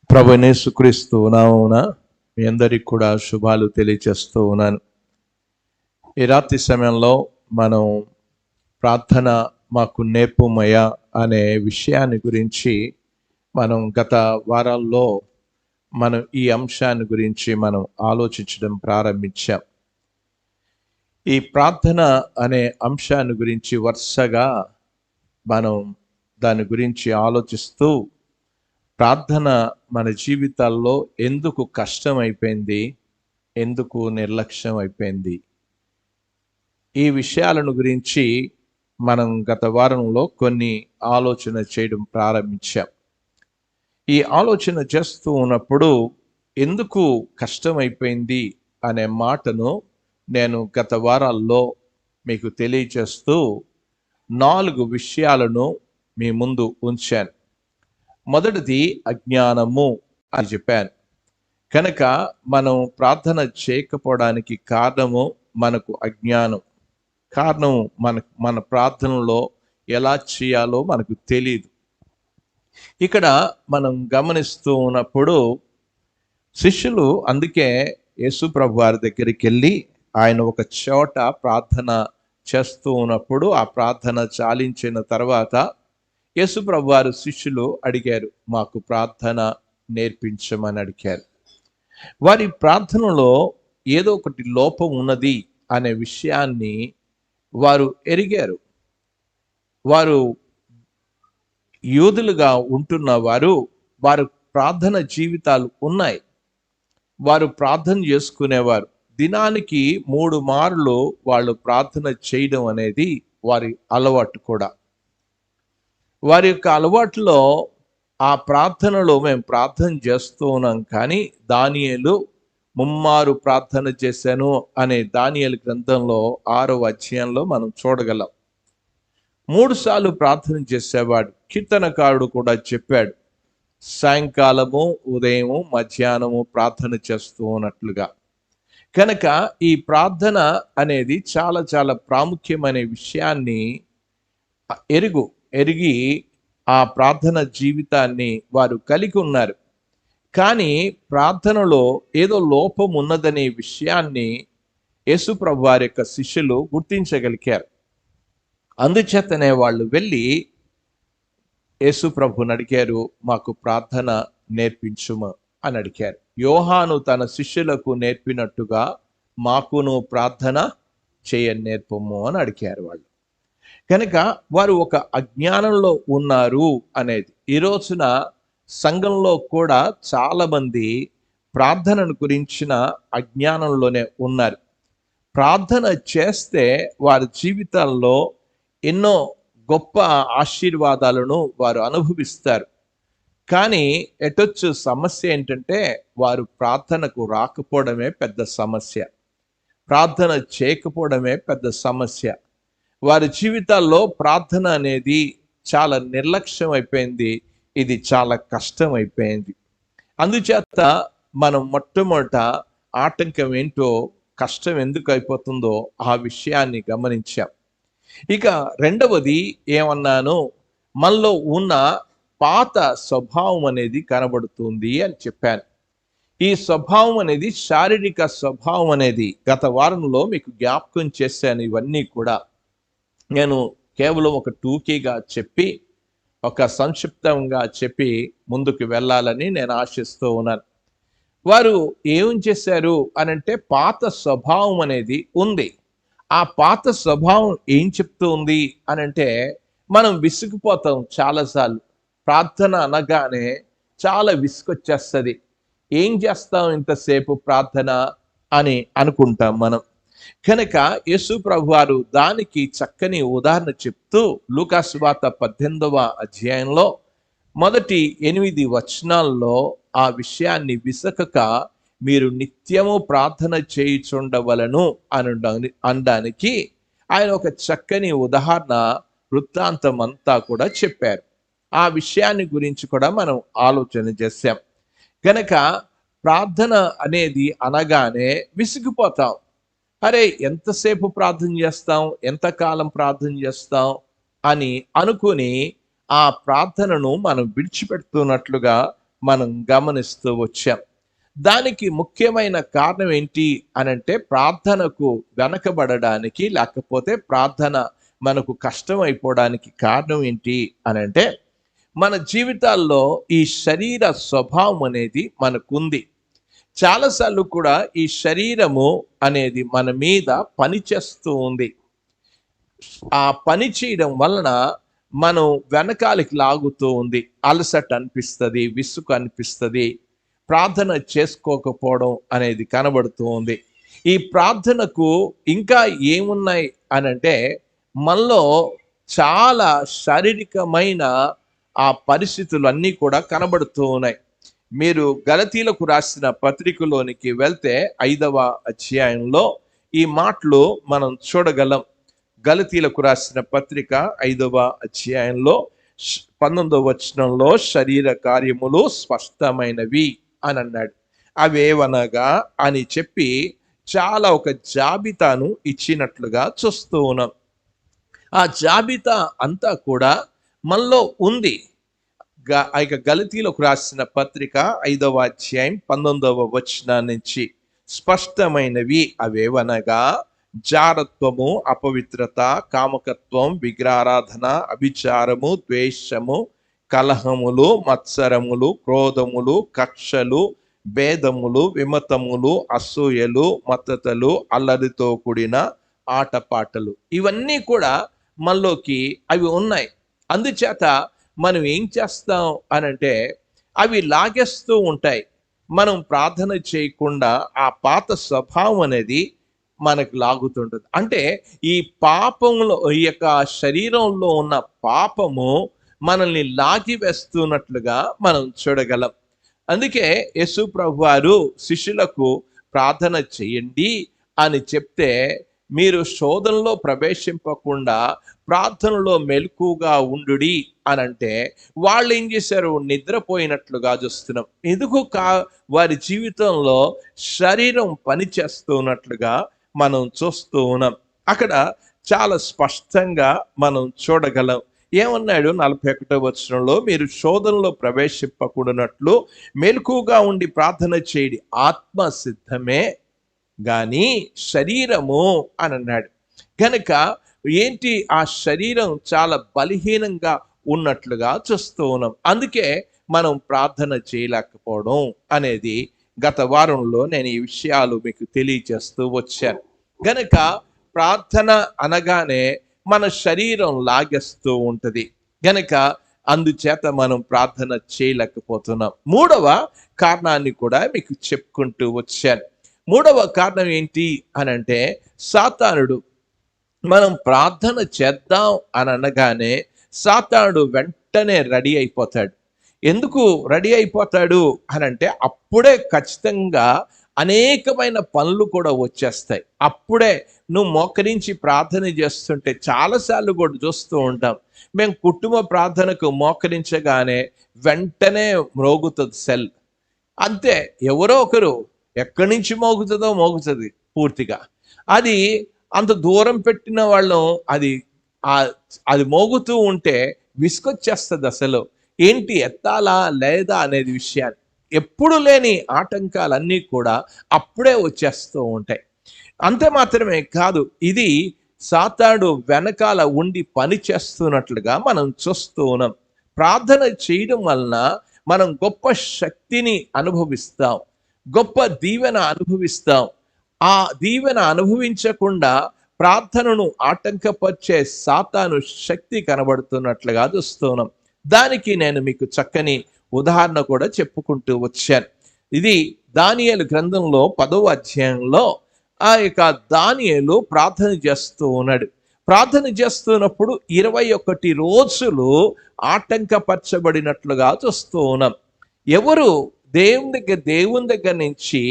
ప్రభువైన యేసుక్రీస్తు నామమున మీ అందరికి కూడా శుభాలు తెలియజేస్తూ ఉన్నాను. ఈ రాత్రి సమయంలో మనం ప్రార్థన మాకు నేర్పుమయ్యా అనే విషయాన్ని గురించి మనం గత వారాల్లో మనం ఈ అంశాన్ని గురించి మనం ఆలోచించడం ప్రారంభించాం. ఈ ప్రార్థన అనే అంశాన్ని గురించి వరుసగా మనం దాని గురించి ఆలోచిస్తూ ప్రార్థన మన జీవితాల్లో ఎందుకు కష్టమైపోయింది, ఎందుకు నిర్లక్ష్యం అయిపోయింది, ఈ విషయాలను గురించి మనం గత వారంలో కొన్ని ఆలోచన చేయడం ప్రారంభించాం. ఈ ఆలోచన చేస్తూ ఉన్నప్పుడు ఎందుకు కష్టమైపోయింది అనే మాటను నేను గత వారాల్లో మీకు తెలియజేస్తూ 4 విషయాలను మీ ముందు ఉంచాను. మొదటిది అజ్ఞానము అని చెప్పాను. కనుక మనం ప్రార్థన చేయకపోవడానికి కారణము మనకు అజ్ఞానం. కారణం మన ప్రార్థనలో ఎలా చేయాలో మనకు తెలియదు. ఇక్కడ మనం గమనిస్తూ ఉన్నప్పుడు శిష్యులు అందుకే యేసు ప్రభు వారి దగ్గరికి వెళ్ళి ఆయన ఒక చోట ప్రార్థన చేస్తూ ఉన్నప్పుడు ఆ ప్రార్థన చాలించిన తర్వాత యేసు ప్రభు వారు శిష్యులు అడిగారు, మాకు ప్రార్థన నేర్పించమని అడిగారు. వారి ప్రార్థనలో ఏదో ఒకటి లోపం ఉన్నది అనే విషయాన్ని వారు ఎరిగారు. వారు యూదులుగా ఉంటున్న వారు ప్రార్థన జీవితాలు ఉన్నాయి. వారు ప్రార్థన చేసుకునేవారు. దినానికి 3 మార్లు వాళ్ళు ప్రార్థన చేయడం అనేది వారి అలవాటు కూడా. వారి యొక్క అలవాటులో ఆ ప్రార్థనలో మేము ప్రార్థన చేస్తూ ఉన్నాం, కానీ దానియేలు 3 మారు ప్రార్థన చేశాను అనే దానియేలు గ్రంథంలో 6వ అధ్యాయంలో మనం చూడగలం. 3 సార్లు ప్రార్థన చేసేవాడు. కీర్తనకారుడు కూడా చెప్పాడు, సాయంకాలము, ఉదయము, మధ్యాహ్నము ప్రార్థన చేస్తూ ఉన్నట్లుగా. కనుక ఈ ప్రార్థన అనేది చాలా చాలా ప్రాముఖ్యమైన విషయాన్ని ఎరిగి ఆ ప్రార్థన జీవితాన్ని వారు కలిగి ఉన్నారు. కానీ ప్రార్థనలో ఏదో లోపం ఉన్నదనే విషయాన్ని యేసు ప్రభు వారి యొక్క శిష్యులు గుర్తించగలిగారు. అందుచేతనే వాళ్ళు వెళ్ళి యేసు ప్రభుని అడిగారు, మాకు ప్రార్థన నేర్పించుము అని అడిగారు. యోహాను తన శిష్యులకు నేర్పినట్టుగా మాకును ప్రార్థన చేయ నేర్పము అని అడిగారు వాళ్ళు. కనుక వారు ఒక అజ్ఞానంలో ఉన్నారు అనేది. ఈ రోజున సంఘంలో కూడా చాలామంది ప్రార్థనను గురించిన అజ్ఞానంలోనే ఉన్నారు. ప్రార్థన చేస్తే వారి జీవితాల్లో ఎన్నో గొప్ప ఆశీర్వాదాలను వారు అనుభవిస్తారు. కానీ ఎటొచ్చు సమస్య ఏంటంటే వారు ప్రార్థనకు రాకపోవడమే పెద్ద సమస్య. ప్రార్థన చేయకపోవడమే పెద్ద సమస్య. వారి జీవితాల్లో ప్రార్థన అనేది చాలా నిర్లక్ష్యం అయిపోయింది. ఇది చాలా కష్టం అయిపోయింది. అందుచేత మనం మొట్టమొదట ఆటంకం ఏంటో, కష్టం ఎందుకు అయిపోతుందో ఆ విషయాన్ని గమనించాం. ఇక రెండవది ఏమన్నాను, మనలో ఉన్న పాత స్వభావం అనేది కనబడుతుంది అని చెప్పాను. ఈ స్వభావం అనేది శారీరక స్వభావం అనేది గత వారంలో మీకు జ్ఞాపకం చేశాను. ఇవన్నీ కూడా నేను కేవలం ఒక టూకీగా చెప్పి, ఒక సంక్షిప్తంగా చెప్పి ముందుకు వెళ్ళాలని నేను ఆశిస్తూ ఉన్నాను. వారు ఏం చేశారు అనంటే పాత స్వభావం అనేది ఉంది. ఆ పాత స్వభావం ఏం చెప్తూ ఉంది అనంటే మనం విసిగిపోతాం చాలాసార్లు. ప్రార్థన అనగానే చాలా విసుగొచ్చేస్తుంది. ఏం చేస్తాం ఇంతసేపు ప్రార్థన అని అనుకుంటాం మనం. కనుక యేసు ప్రభు వారు దానికి చక్కని ఉదాహరణ చెప్తూ లూకా సువార్త 18వ అధ్యాయంలో మొదటి 8 వచనాల్లో ఆ విషయాన్ని విసకక మీరు నిత్యము ప్రార్థన చేయుచుండవలను అనడానికి ఆయన ఒక చక్కని ఉదాహరణ వృత్తాంతం అంతా కూడా చెప్పారు. ఆ విషయాన్ని గురించి కూడా మనం ఆలోచన చేశాం. కనుక ప్రార్థన అనేది అనగానే విసిగిపోతాం. అరే, ఎంతసేపు ప్రార్థన చేస్తాం, ఎంతకాలం ప్రార్థన చేస్తాం అని అనుకుని ఆ ప్రార్థనను మనం విడిచిపెడుతున్నట్లుగా మనం గమనిస్తూ వచ్చాం. దానికి ముఖ్యమైన కారణం ఏంటి అనంటే, ప్రార్థనకు వెనకబడడానికి, లేకపోతే ప్రార్థన మనకు కష్టం అయిపోవడానికి కారణం ఏంటి అనంటే, మన జీవితాల్లో ఈ శరీర స్వభావం అనేది మనకుంది. చాలాసార్లు కూడా ఈ శరీరము అనేది మన మీద పనిచేస్తూ ఉంది. ఆ పని చేయడం వలన మనం వెనకాలకి లాగుతూ ఉంది. అలసట అనిపిస్తుంది, విసుగు అనిపిస్తుంది, ప్రార్థన చేసుకోకపోవడం అనేది కనబడుతూ ఉంది. ఈ ప్రార్థనకు ఇంకా ఏమున్నాయి అనంటే, మనలో చాలా శారీరకమైన ఆ పరిస్థితులు అన్నీ కూడా కనబడుతూ ఉన్నాయి. మీరు గలతీలకు రాసిన పత్రికలోనికి వెళ్తే 5వ అధ్యాయంలో ఈ మాటలు మనం చూడగలం. గలతీలకు రాసిన పత్రిక 5వ అధ్యాయంలో 19వ వచనంలో శరీర కార్యములు స్పష్టమైనవి అని అన్నాడు. అవేవనగా అని చెప్పి చాలా ఒక జాబితాను ఇచ్చినట్లుగా చూస్తూ ఉన్నాం. ఆ జాబితా అంతా కూడా మనలో ఉంది. ఇక గలతీలకు రాసిన పత్రిక 5వ అధ్యాయం 19వ వచనం నుంచి, స్పష్టమైనవి అవేవనగా జారత్వము, అపవిత్రత, కామకత్వం, విగ్రహారాధన, అభిచారము, ద్వేషము, కలహములు, మత్సరములు, క్రోధములు, కక్షలు, భేదములు, విమతములు, అసూయలు, మత్తతలు, అల్లరితో కూడిన ఆటపాటలు. ఇవన్నీ కూడా మనలోకి అవి ఉన్నాయి. అందుచేత మనం ఏం చేస్తాం అనంటే, అవి లాగేస్తూ ఉంటాయి. మనం ప్రార్థన చేయకుండా ఆ పాత స్వభావం అనేది మనకు లాగుతుంటుంది. అంటే ఈ పాపంలో, ఈ యొక్క శరీరంలో ఉన్న పాపము మనల్ని లాగి వేస్తున్నట్లుగా మనం చూడగలం. అందుకే యేసు ప్రభువారు శిష్యులకు ప్రార్థన చేయండి అని చెప్తే, మీరు శోధనలో ప్రవేశింపకుండా ప్రార్థనలో మెలకుగా ఉండుడి అని అంటే, వాళ్ళు ఏం చేశారు? నిద్రపోయినట్లుగా చూస్తున్నాం. ఎందుకు వారి జీవితంలో శరీరం పనిచేస్తున్నట్లుగా మనం చూస్తూ ఉన్నాం. అక్కడ చాలా స్పష్టంగా మనం చూడగలం. ఏమన్నాడు 41వ వచనంలో? మీరు శోధనలో ప్రవేశింపకూడనట్లు మెలకుగా ఉండి ప్రార్థన చేయడి, ఆత్మ సిద్ధమే గాని శరీరము అని అన్నాడు. కనుక ఏంటి? ఆ శరీరం చాలా బలహీనంగా ఉన్నట్లుగా చూస్తూ ఉన్నాం. అందుకే మనం ప్రార్థన చేయలేకపోవడం అనేది గత వారంలో నేను ఈ విషయాలు మీకు తెలియజేస్తూ వచ్చాను. గనక ప్రార్థన అనగానే మన శరీరం లాగేస్తూ ఉంటుంది. గనక అందుచేత మనం ప్రార్థన చేయలేకపోతున్నాం. 3వ కారణాన్ని కూడా మీకు చెప్పుకుంటూ వచ్చాను. 3వ కారణం ఏంటి అనంటే, సాతానుడు. మనం ప్రార్థన చేద్దాం అని అనగానే సాతానుడు వెంటనే రెడీ అయిపోతాడు. ఎందుకు రెడీ అయిపోతాడు అనంటే, అప్పుడే ఖచ్చితంగా అనేకమైన పనులు కూడా వచ్చేస్తాయి. అప్పుడే నువ్వు మోకరించి ప్రార్థన చేస్తుంటే చాలాసార్లు కూడా చూస్తూ ఉంటాం. మేము కుటుంబ ప్రార్థనకు మోకరించగానే వెంటనే మ్రోగుతుంది సెల్. అంతే, ఎవరో ఒకరు ఎక్కడి నుంచి మోగుతుంది పూర్తిగా. అది అంత దూరం పెట్టిన వాళ్ళం, అది మోగుతూ ఉంటే విసుకొచ్చేస్తుంది. అసలు ఏంటి, ఎత్తాలా లేదా అనేది విషయాన్ని. ఎప్పుడు లేని ఆటంకాలన్నీ కూడా అప్పుడే వచ్చేస్తూ ఉంటాయి. అంతే మాత్రమే కాదు, ఇది సాతానుడు వెనకాల ఉండి పని చేస్తున్నట్లుగా మనం చూస్తూ ఉన్నాం. ప్రార్థన చేయడం వలన మనం గొప్ప శక్తిని అనుభవిస్తాం, గొప్ప దీవెన అనుభవిస్తాం. ఆ దీవెన అనుభవించకుండా ప్రార్థనను ఆటంకపరిచే సాతాను శక్తి కనబడుతున్నట్లుగా చూస్తున్నాం. దానికి నేను మీకు చక్కని ఉదాహరణ కూడా చెప్పుకుంటూ వచ్చాను. ఇది దానియేలు గ్రంథంలో 10వ అధ్యాయంలో ఆ యొక్క దానియేలు ప్రార్థన చేస్తూ ఉన్నాడు. ప్రార్థన చేస్తున్నప్పుడు 21 రోజులు ఆటంకపరచబడినట్లుగా చూస్తూ ఉన్నాం. ఎవరు? దేవుని దగ్గర నుంచి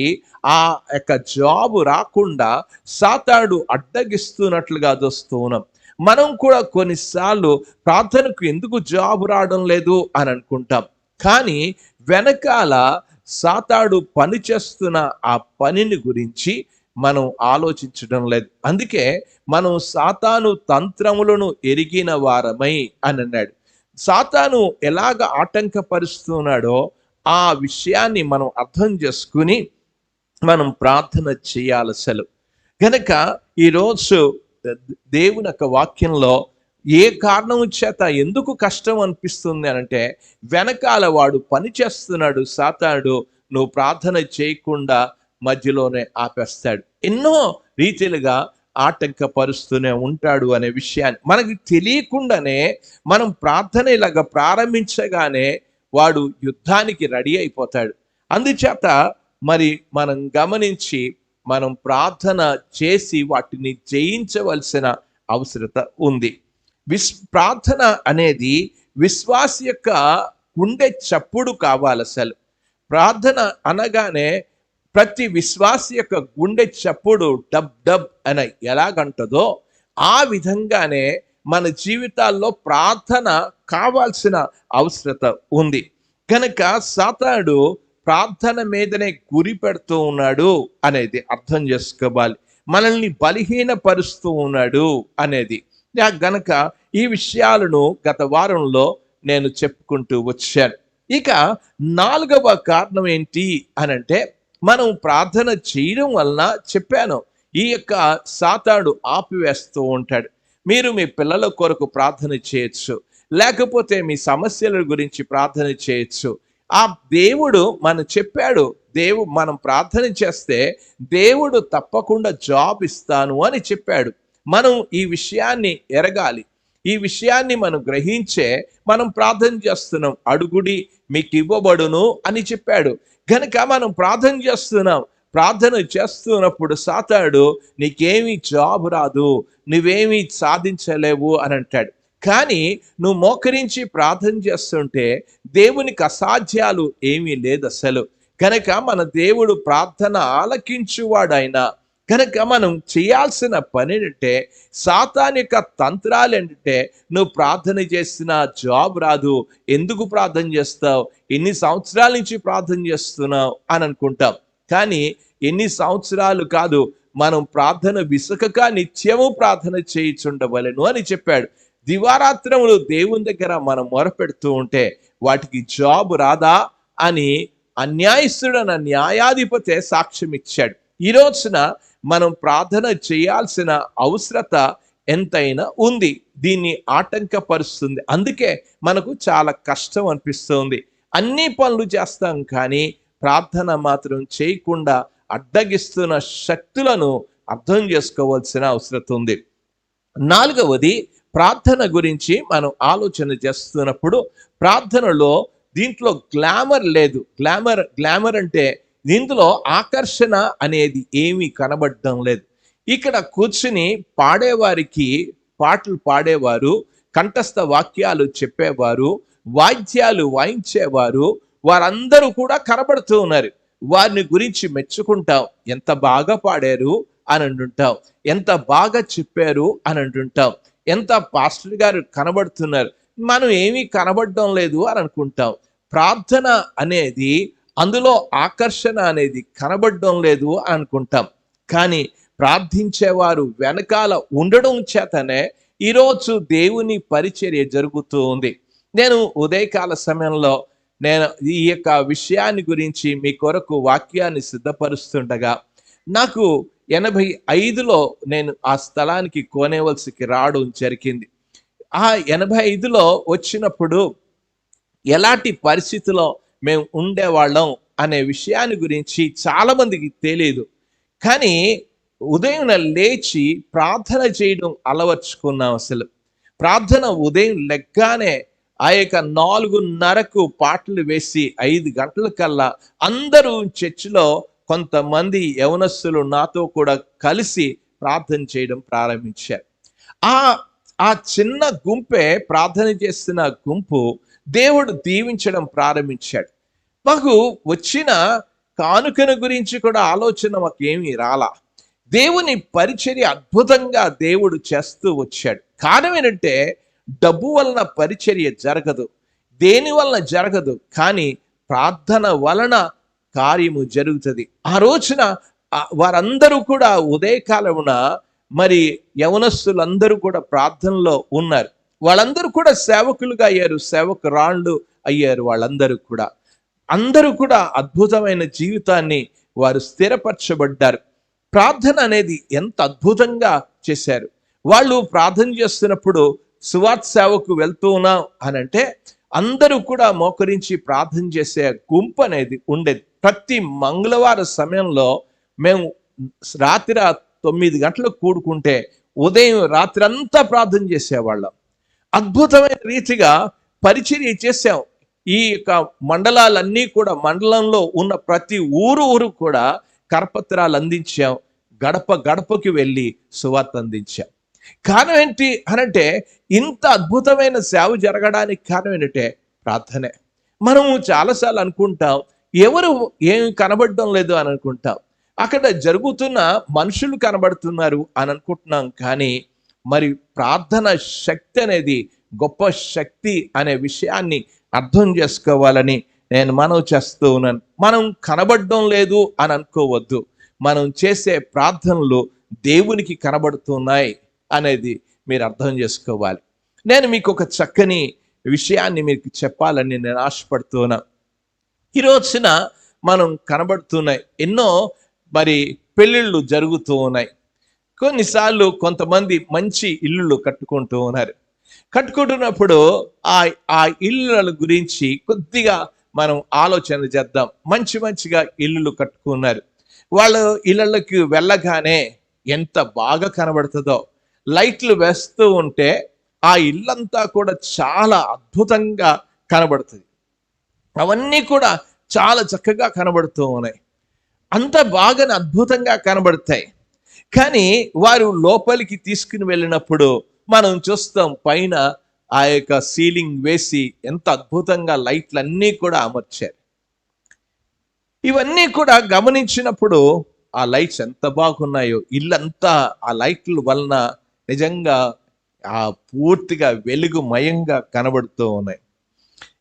ఆ యొక్క జాబు రాకుండా సాతానుడు అడ్డగిస్తున్నట్లుగా చూస్తూ ఉన్నాం. మనం కూడా కొన్నిసార్లు ప్రార్థనకు ఎందుకు జాబు రావడం లేదు అని అనుకుంటాం. కానీ వెనకాల సాతానుడు పని చేస్తున్న ఆ పనిని గురించి మనం ఆలోచించడం లేదు. అందుకే మనం సాతాను తంత్రములను ఎరిగిన వారమై అని అన్నాడు. సాతాను ఎలాగ ఆటంకపరుస్తున్నాడో ఆ విషయాన్ని మనం అర్థం చేసుకుని మనం ప్రార్థన చేయాలి అసలు. కనుక ఈరోజు దేవుని యొక్క వాక్యంలో ఏ కారణం చేత ఎందుకు కష్టం అనిపిస్తుంది అంటే, వెనకాల వాడు పని చేస్తున్నాడు సాతానుడు, నువ్వు ప్రార్థన చేయకుండా మధ్యలోనే ఆపేస్తాడు. ఎన్నో రీతిలుగా ఆటంకపరుస్తూనే ఉంటాడు అనే విషయాన్ని మనకి తెలియకుండానే మనం ప్రార్థన ఇలాగ ప్రారంభించగానే వాడు యుద్ధానికి రెడీ అయిపోతాడు. అందుచేత మరి మనం గమనించి మనం ప్రార్థన చేసి వాటిని జయించవలసిన అవసరత ఉంది. ప్రార్థన అనేది విశ్వాస యొక్క గుండె చప్పుడు కావాలి అసలు. ప్రార్థన అనగానే ప్రతి విశ్వాస యొక్క గుండె చప్పుడు డబ్ డబ్ అని ఎలాగంటదో ఆ విధంగానే మన జీవితాల్లో ప్రార్థన కావాల్సిన అవసరత ఉంది. కనుక సాతానుడు ప్రార్థన మీదనే గురి పెడుతూ ఉన్నాడు అనేది అర్థం చేసుకోవాలి. మనల్ని బలహీనపరుస్తూ ఉన్నాడు అనేది. గనక ఈ విషయాలను గత వారంలో నేను చెప్పుకుంటూ వచ్చాను. ఇక 4వ కారణం ఏంటి అనంటే, మనం ప్రార్థన చేయడం వలన చెప్పాను, ఈ యొక్క సాతానుడు ఆపివేస్తూ ఉంటాడు. మీరు మీ పిల్లల కొరకు ప్రార్థన చేయొచ్చు, లేకపోతే మీ సమస్యల గురించి ప్రార్థన చేయొచ్చు. ఆ దేవుడు మనం చెప్పాడు, మనం ప్రార్థన చేస్తే దేవుడు తప్పకుండా జాబ్ ఇస్తాను అని చెప్పాడు. మనం ఈ విషయాన్ని ఎరగాలి. ఈ విషయాన్ని మనం గ్రహించే మనం ప్రార్థన చేస్తున్నాం. అడుగుడి మీకు ఇవ్వబడును అని చెప్పాడు. కనుక మనం ప్రార్థన చేస్తున్నాం. ప్రార్థన చేస్తున్నప్పుడు సాతానుడు నీకేమీ జాబ్ రాదు, నువ్వేమీ సాధించలేవు అని అంటాడు. కానీ నువ్వు మోకరించి ప్రార్థన చేస్తుంటే దేవునికి అసాధ్యాలు ఏమీ లేదు అసలు. కనుక మన దేవుడు ప్రార్థన ఆలకించువాడైనా కనుక మనం చేయాల్సిన పని ఏంటంటే, సాతాను యొక్క తంత్రాలు ఏంటంటే, నువ్వు ప్రార్థన చేసినా జాబ్ రాదు, ఎందుకు ప్రార్థన చేస్తావు, ఎన్ని సంవత్సరాల నుంచి ప్రార్థన చేస్తున్నావు అని అనుకుంటాం. కానీ ఎన్ని సంవత్సరాలు కాదు, మనం ప్రార్థన విసుకక నిత్యము ప్రార్థన చేయుచుండవలెను అని చెప్పాడు. దివారాత్రములు దేవుని దగ్గర మనం మొరపెడుతూ ఉంటే వాటికి జాబ్ రాదా అని అన్యాయస్తుడైన న్యాయాధిపతే సాక్ష్యం ఇచ్చాడు. ఈ రోజున మనం ప్రార్థన చేయాల్సిన అవసరత ఎంతైనా ఉంది. దీన్ని ఆటంకపరుస్తుంది. అందుకే మనకు చాలా కష్టం అనిపిస్తుంది. అన్ని పనులు చేస్తాం కానీ ప్రార్థన మాత్రం చేయకుండా అడ్డగిస్తున్న శక్తులను అర్థం చేసుకోవాల్సిన అవసరం ఉంది. 4వది, ప్రార్థన గురించి మనం ఆలోచన చేస్తున్నప్పుడు ప్రార్థనలో దీంట్లో గ్లామర్ లేదు. గ్లామర్ అంటే దీంట్లో ఆకర్షణ అనేది ఏమీ కనబడడం లేదు. ఇక్కడ కూర్చుని పాడేవారికి, పాటలు పాడేవారు, కంఠస్థ వాక్యాలు చెప్పేవారు, వాద్యాలు వాయించేవారు, వారందరూ కూడా కనబడుతూ ఉన్నారు. వారిని గురించి మెచ్చుకుంటాం, ఎంత బాగా పాడారు అని అంటుంటాం, ఎంత బాగా చెప్పారు అని అంటుంటాం, ఎంత పాస్టర్ గారు కనబడుతున్నారు, మనం ఏమీ కనబడడం లేదు అని అనుకుంటాం. ప్రార్థన అనేది అందులో ఆకర్షణ అనేది కనబడడం లేదు అనుకుంటాం. కానీ ప్రార్థించేవారు వెనకాల ఉండడం చేతనే ఈరోజు దేవుని పరిచర్య జరుగుతూ ఉంది. నేను ఉదయకాల సమయంలో ఈ యొక్క విషయాన్ని గురించి మీ కొరకు వాక్యాన్ని సిద్ధపరుస్తుండగా నాకు 85లో నేను ఆ స్థలానికి కోనేవలసికి రావడం జరిగింది. ఆ 85లో వచ్చినప్పుడు ఎలాంటి పరిస్థితిలో మేము ఉండేవాళ్ళం అనే విషయాన్ని గురించి చాలా మందికి తెలియదు. కానీ ఉదయం లేచి ప్రార్థన చేయడం అలవర్చుకున్నాం. అసలు ప్రార్థన ఉదయం లెగ్గానే ఆ యొక్క 4:30కు పాటలు వేసి 5 గంటల కల్లా అందరూ చర్చిలో కొంతమంది యవనస్తులు నాతో కూడా కలిసి ప్రార్థన చేయడం ప్రారంభించారు. ఆ చిన్న గుంపే ప్రార్థన చేస్తున్న గుంపు దేవుడు దీవించడం ప్రారంభించాడు. మాకు వచ్చిన కానుకను గురించి కూడా ఆలోచన మాకేమీ రాలా. దేవుని పరిచర్య అద్భుతంగా దేవుడు చేస్తూ వచ్చాడు. కారణం ఏంటంటే, డబ్బు వలన పరిచర్య జరగదు, దేని వలన జరగదు, కానీ ప్రార్థన వలన కార్యము జరుగుతుంది. ఆ రోజున వారందరూ కూడా ఉదయకాలమున మరి యవనస్తులందరూ కూడా ప్రార్థనలో ఉన్నారు. వాళ్ళందరూ కూడా సేవకులుగా అయ్యారు, సేవకురాళ్ళు అయ్యారు. వాళ్ళందరూ కూడా అందరూ కూడా అద్భుతమైన జీవితాన్ని వారు స్థిరపరచబడ్డారు. ప్రార్థన అనేది ఎంత అద్భుతంగా చేశారు. వాళ్ళు ప్రార్థన చేస్తున్నప్పుడు సువార్త సేవకు వెళ్తూ ఉన్నాం అని అంటే అందరూ కూడా మోకరించి ప్రార్థన చేసే గుంపు అనేది ఉండేది. ప్రతి మంగళవారం సమయంలో మేము రాత్రి 9 గంటలకు కూడుకుంటే ఉదయం రాత్రి అంతా ప్రార్థన చేసేవాళ్ళం. అద్భుతమైన రీతిగా పరిచర్య చేశాం. ఈ యొక్క మండలాలన్నీ కూడా, మండలంలో ఉన్న ప్రతి ఊరు కూడా కరపత్రాలు అందించాం. గడప గడపకి వెళ్ళి సువార్త అందించాం. కారణం ఏంటి అనంటే, ఇంత అద్భుతమైన సేవ జరగడానికి కారణం ఏంటంటే ప్రార్థనే. మనము చాలాసార్లు అనుకుంటాం, ఎవరు ఏం కనబడడం లేదు అని అనుకుంటాం. అక్కడ జరుగుతున్న మనుషులు కనబడుతున్నారు అని అనుకుంటున్నాం. కానీ మరి ప్రార్థన శక్తి అనేది గొప్ప శక్తి అనే విషయాన్ని అర్థం చేసుకోవాలని నేను మనవి చేస్తూ ఉన్నాను. మనం కనబడడం లేదు అని అనుకోవద్దు. మనం చేసే ప్రార్థనలు దేవునికి కనబడుతున్నాయి అనేది మీరు అర్థం చేసుకోవాలి. నేను మీకు ఒక చక్కని విషయాన్ని మీకు చెప్పాలని నేను ఆశపడుతున్నా. ఈ రోజున మనం కనబడుతున్నాయి ఎన్నో మరి పెళ్ళిళ్ళు జరుగుతూ ఉన్నాయి. కొన్నిసార్లు కొంతమంది మంచి ఇల్లులు కట్టుకుంటూ ఉన్నారు. కట్టుకుంటున్నప్పుడు ఆ ఇళ్ళ గురించి కొద్దిగా మనం ఆలోచన చేద్దాం. మంచిగా ఇల్లులు కట్టుకున్నారు. వాళ్ళు ఇళ్ళకి వెళ్ళగానే ఎంత బాగా కనబడుతుందో. లైట్లు వేస్తూ ఉంటే ఆ ఇల్లంతా కూడా చాలా అద్భుతంగా కనబడుతుంది. అవన్నీ కూడా చాలా చక్కగా కనబడుతూ ఉన్నాయి. అంత బాగా అద్భుతంగా కనబడతాయి. కానీ వారు లోపలికి తీసుకుని వెళ్ళినప్పుడు మనం చూస్తాం, పైన ఆ యొక్క సీలింగ్ వేసి ఎంత అద్భుతంగా లైట్లన్నీ కూడా అమర్చారు. ఇవన్నీ కూడా గమనించినప్పుడు ఆ లైట్స్ ఎంత బాగున్నాయో, ఇల్లంతా ఆ లైట్ల వలన నిజంగా ఆ పూర్తిగా వెలుగుమయంగా కనబడుతూ ఉన్నాయి.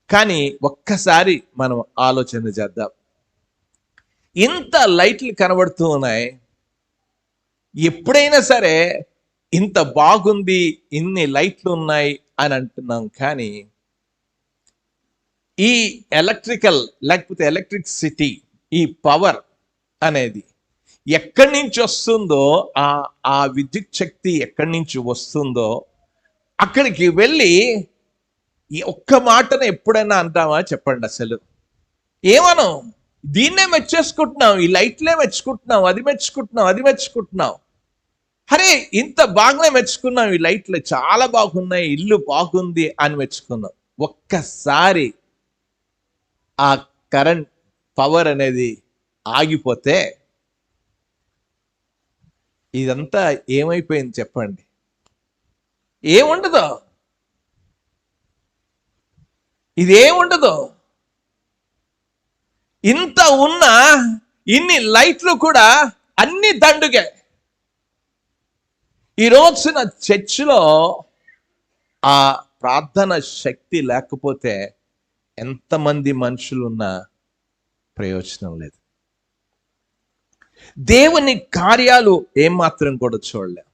కానీ ఒక్కసారి మనం ఆలోచన చేద్దాం. ఇంత లైట్లు కనబడుతూ ఉన్నాయి, ఎప్పుడైనా సరే ఇంత బాగుంది, ఇన్ని లైట్లు ఉన్నాయి అని అంటున్నాం. కానీ ఈ ఎలక్ట్రికల్ లేకపోతే ఎలక్ట్రిసిటీ, ఈ పవర్ అనేది ఎక్కడి నుంచి వస్తుందో, ఆ విద్యుత్ శక్తి ఎక్కడి నుంచి వస్తుందో అక్కడికి వెళ్ళి ఒక్క మాటను ఎప్పుడైనా అంటామా చెప్పండి? అసలు ఏమనం? దీన్నే మెచ్చేసుకుంటున్నాం, ఈ లైట్లే మెచ్చుకుంటున్నాం, అది మెచ్చుకుంటున్నాం. అరే ఇంత బాగానే మెచ్చుకున్నాం, ఈ లైట్లు చాలా బాగున్నాయి, ఇల్లు బాగుంది అని మెచ్చుకున్నాం. ఒక్కసారి ఆ కరెంట్ పవర్ అనేది ఆగిపోతే ఇదంతా ఏమైపోయింది చెప్పండి? ఏముండదు, ఇదేముండదు. ఇంత ఉన్న ఇన్ని లైట్లు కూడా అన్ని దండుగే. ఈ రోజున చర్చిలో ఆ ప్రార్థన శక్తి లేకపోతే ఎంతమంది మనుషులున్నా ప్రయోజనం లేదు. దేవుని కార్యాలు ఏమాత్రం కూడా చూడలేం.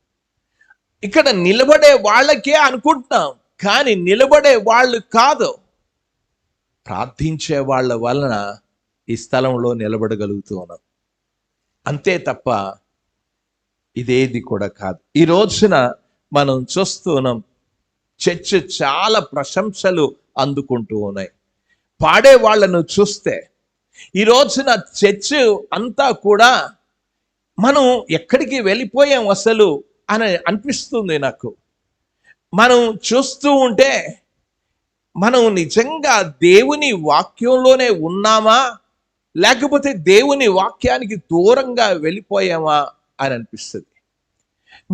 ఇక్కడ నిలబడే వాళ్ళకే అనుకుంటున్నాం, కానీ నిలబడే వాళ్ళు కాదు, ప్రార్థించే వాళ్ళ వలన ఈ స్థలంలో నిలబడగలుగుతూ ఉన్నాం. అంతే తప్ప ఇదేది కూడా కాదు. ఈ రోజున మనం చూస్తూ ఉన్నాం, చర్చ్ చాలా ప్రశంసలు అందుకుంటూ ఉన్నాయి. పాడే వాళ్ళను చూస్తే ఈ రోజున చర్చ్ అంతా కూడా మనం ఎక్కడికి వెళ్ళిపోయాం అసలు అని అనిపిస్తుంది నాకు. మనం చూస్తూ ఉంటే మనం నిజంగా దేవుని వాక్యంలోనే ఉన్నామా, లేకపోతే దేవుని వాక్యానికి దూరంగా వెళ్ళిపోయామా అని అనిపిస్తుంది.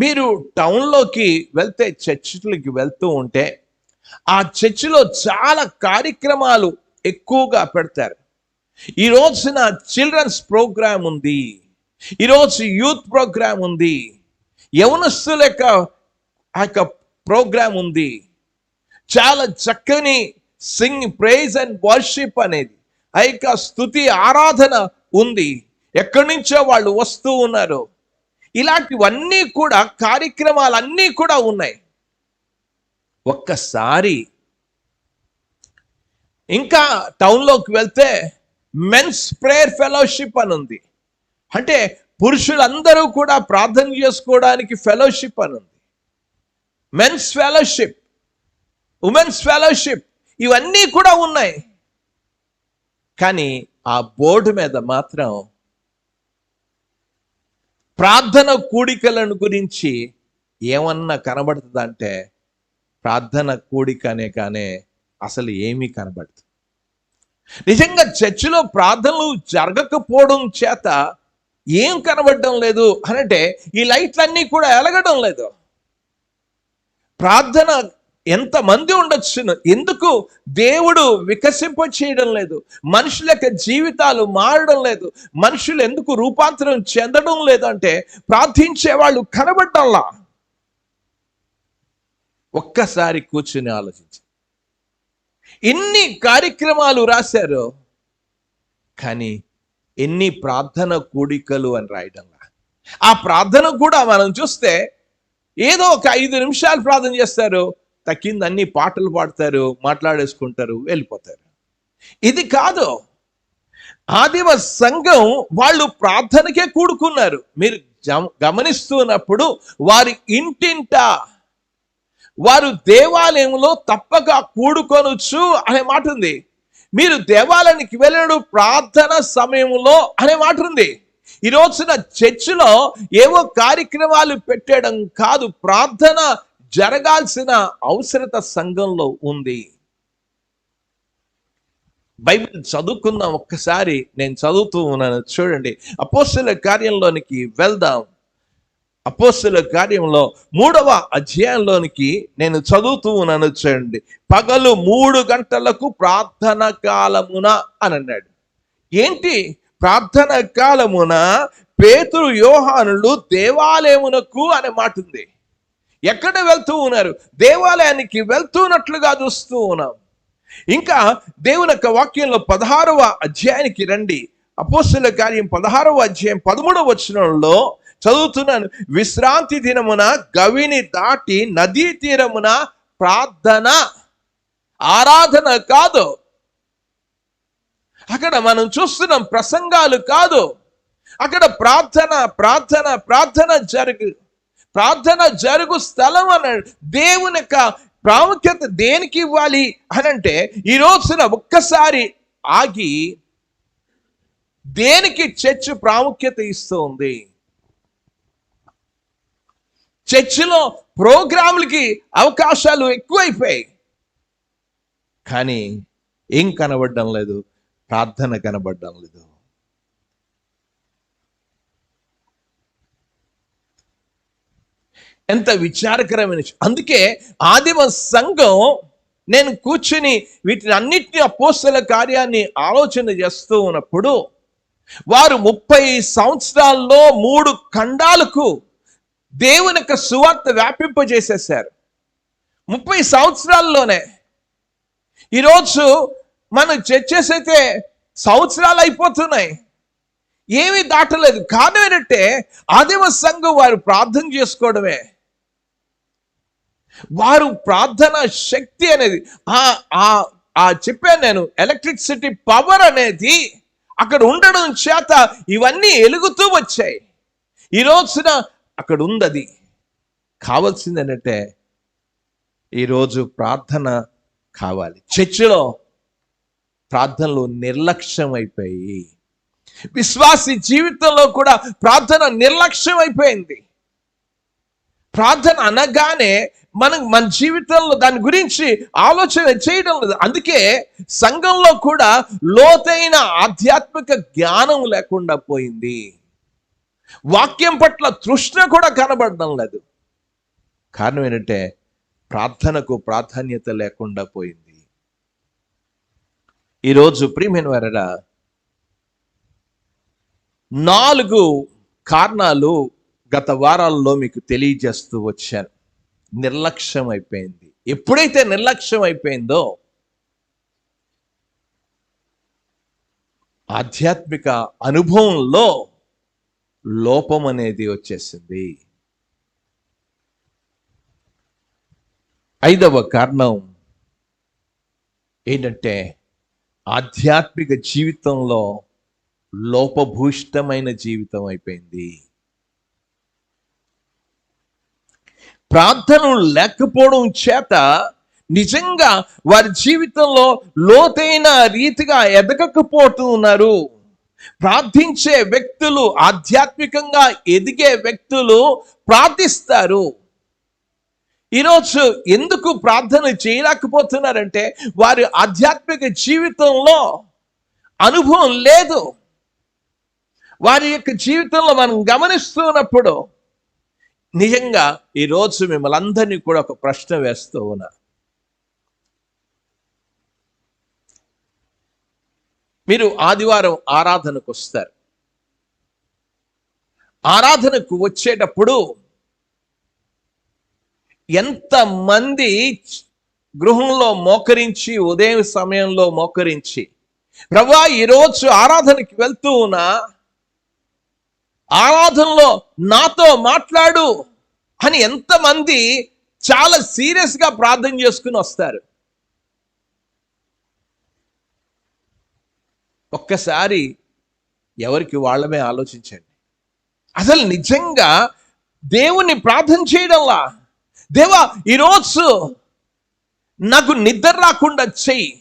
మీరు టౌన్లోకి వెళ్తే, చర్చిలకి వెళ్తూ ఉంటే ఆ చర్చిలో చాలా కార్యక్రమాలు ఎక్కువగా పెడతారు. ఈ రోజున చిల్డ్రన్స్ ప్రోగ్రామ్ ఉంది, ఈరోజు యూత్ ప్రోగ్రామ్ ఉంది, యవనస్తుల యొక్క ప్రోగ్రామ్ ఉంది. చాలా చక్కని ప్రైజ్ అండ్ వర్షిప్ అనేది, ఆ యొక్క స్తుతి ఆరాధన ఉంది. ఎక్కడి నుంచో వాళ్ళు వస్తూ ఉన్నారు. ఇలాంటివన్నీ కూడా కార్యక్రమాలన్నీ కూడా ఉన్నాయి. ఒక్కసారి ఇంకా టౌన్లోకి వెళ్తే మెన్స్ ప్రేయర్ ఫెలోషిప్ అని ఉంది. అంటే పురుషులందరూ కూడా ప్రార్థన చేసుకోవడానికి ఫెలోషిప్ అని ఉంది. మెన్స్ ఫెలోషిప్, ఉమెన్స్ ఫెలోషిప్, ఇవన్నీ కూడా ఉన్నాయి. కానీ ఆ బోర్డు మీద మాత్రం ప్రార్థన కూడికలను గురించి ఏమన్నా కనబడుతుందంటే ప్రార్థన కూడిక అనే కానీ అసలు ఏమీ కనబడదు. నిజంగా చర్చిలో ప్రార్థనలు జరగకపోవడం చేత ఏం కనబడడం లేదు అనంటే ఈ లైట్లన్నీ కూడా ఎలగడం లేదు. ప్రార్థన ఎంతమంది ఉండొచ్చును, ఎందుకు దేవుడు వికసింప చేయడం లేదు? మనుషుల యొక్క జీవితాలు మారడం లేదు, మనుషులు ఎందుకు రూపాంతరం చెందడం లేదు అంటే ప్రార్థించే వాళ్ళు కనబడ్డంలా. ఒక్కసారి కూర్చుని ఆలోచించి, ఎన్ని కార్యక్రమాలు రాశారు కానీ ఎన్ని ప్రార్థన కూడికలు అని రాయడంలా. ఆ ప్రార్థన కూడా మనం చూస్తే ఏదో ఒక 5 నిమిషాలు ప్రార్థన చేస్తారు, తక్కింది అన్ని పాటలు పాడతారు, మాట్లాడేసుకుంటారు, వెళ్ళిపోతారు. ఇది కాదు. ఆదిమ సంఘం వాళ్ళు ప్రార్థనకే కూడుకున్నారు. మీరు గమనిస్తున్నప్పుడు వారి ఇంటింటా వారు దేవాలయంలో తప్పక కూడుకొనొచ్చు అనే మాట ఉంది. మీరు దేవాలయానికి వెళ్ళినప్పుడు ప్రార్థన సమయంలో అనే మాట ఉంది. ఈ రోజున చర్చిలో ఏవో కార్యక్రమాలు పెట్టడం కాదు, ప్రార్థన జరగాల్సిన అవసరత సంఘంలో ఉంది. బైబిల్ చదువుకుందాం ఒక్కసారి. నేను చదువుతూ ఉన్నాను, చూడండి. అపోస్తలుల కార్యంలోనికి వెళ్దాం. అపోస్తలుల కార్యంలో 3వ అధ్యాయంలోనికి నేను చదువుతూ ఉన్నాను, చూడండి. పగలు 3 గంటలకు ప్రార్థన కాలమున అని అన్నాడు. ఏంటి ప్రార్థన కాలమున? పేతురు యోహానులు దేవాలయమునకు అనే మాట ఉంది. ఎక్కడ వెళ్తూ ఉన్నారు? దేవాలయానికి వెళ్తున్నట్లుగా చూస్తూ ఉన్నాం. ఇంకా దేవుని యొక్క వాక్యంలో 16వ అధ్యాయానికి రండి. అపోస్తలుల కార్యం 16వ అధ్యాయం 13వ వచనంలో చదువుతున్నాను. విశ్రాంతి దినమున గవిని దాటి నదీ తీరమున ప్రార్థన, ఆరాధన కాదు. అక్కడ మనం చూస్తున్నాం ప్రసంగాలు కాదు, అక్కడ ప్రార్థన ప్రార్థన ప్రార్థన ప్రార్థన జరుగు స్థలం అన్నాడు. దేవుని యొక్క ప్రాముఖ్యత దేనికి ఇవ్వాలి అనంటే ఈ రోజున ఒక్కసారి ఆగి దేనికి చర్చ్ ప్రాముఖ్యత ఇస్తూ ఉంది? చర్చిలో ప్రోగ్రాంలకి అవకాశాలు ఎక్కువైపోయాయి, కానీ ఏం కనబడడం లేదు? ప్రార్థన కనబడడం లేదు. ఎంత విచారకరమైన. అందుకే ఆదిమ సంఘం, నేను కూర్చుని వీటిని అన్నిటినీ అపోస్తలుల కార్యాన్ని ఆలోచన చేస్తూ ఉన్నప్పుడు వారు 30 సంవత్సరాల్లో 3 ఖండాలకు దేవుని యొక్క సువార్త వ్యాపింపజేసేశారు. 30 సంవత్సరాల్లోనే. ఈరోజు మనం చర్చెస్ అయితే సంవత్సరాలు అయిపోతున్నాయి, ఏమీ దాటలేదు. కారణం ఏంటంటే ఆదిమ సంఘం వారు ప్రార్థన చేసుకోవడమే. వారు ప్రార్థన శక్తి అనేది చెప్పాను నేను, ఎలక్ట్రిసిటీ పవర్ అనేది అక్కడ ఉండడం చేత ఇవన్నీ ఎలుగుతూ వచ్చాయి. ఈ రోజున అక్కడ ఉంది. అది కావాల్సింది ఏంటంటే ఈరోజు ప్రార్థన కావాలి. చర్చిలో ప్రార్థనలు నిర్లక్ష్యం అయిపోయి, విశ్వాసి జీవితంలో కూడా ప్రార్థన నిర్లక్ష్యం అయిపోయింది. ప్రార్థన అనగానే మన జీవితంలో దాని గురించి ఆలోచన చేయడం లేదు. అందుకే సంఘంలో కూడా లోతైన ఆధ్యాత్మిక జ్ఞానం లేకుండా పోయింది. వాక్యం పట్ల తృష్ణ కూడా కనబడడం లేదు. కారణం ఏంటంటే ప్రార్థనకు ప్రాధాన్యత లేకుండా పోయింది. ఈరోజు ప్రియమైన వారరా, 4 కారణాలు గత వారాల్లో మీకు తెలియజేస్తూ వచ్చాను. నిర్లక్ష్యం అయిపోయింది. ఎప్పుడైతే నిర్లక్ష్యం అయిపోయిందో ఆధ్యాత్మిక అనుభవంలో లోపం అనేది వచ్చేసింది. 5వ కారణం ఏంటంటే ఆధ్యాత్మిక జీవితంలో లోపభూయిష్టమైన జీవితం అయిపోయింది. ప్రార్థనలు లేకపోవడం చేత నిజంగా వారి జీవితంలో లోతైన రీతిగా ఎదగకపోతున్నారు. ప్రార్థించే వ్యక్తులు, ఆధ్యాత్మికంగా ఎదిగే వ్యక్తులు ప్రార్థిస్తారు. ఈరోజు ఎందుకు ప్రార్థన చేయలేకపోతున్నారంటే వారి ఆధ్యాత్మిక జీవితంలో అనుభవం లేదు. వారి యొక్క జీవితంలో మనం గమనిస్తున్నప్పుడు నిజంగా ఈరోజు మిమ్మల్ని అందరినీ కూడా ఒక ప్రశ్న వేస్తూ ఉన్నా. మీరు ఆదివారం ఆరాధనకు వస్తారు. ఆరాధనకు వచ్చేటప్పుడు ఎంతమంది గృహంలో మోకరించి, ఉదయం సమయంలో మోకరించి, ప్రభువా ఈరోజు ఆరాధనకి వెళ్తూ ఉన్నా, ఆరాధనలో నాతో మాట్లాడు అని ఎంతమంది చాలా సీరియస్గా ప్రార్థన చేసుకుని వస్తారు? ఒక్కసారి ఎవరికి వాళ్ళమే ఆలోచించండి. అసలు నిజంగా దేవుని ప్రార్థన చేయడంలా, దేవా ఈరోజు నాకు నిద్ర రాకుండా చెయ్యి,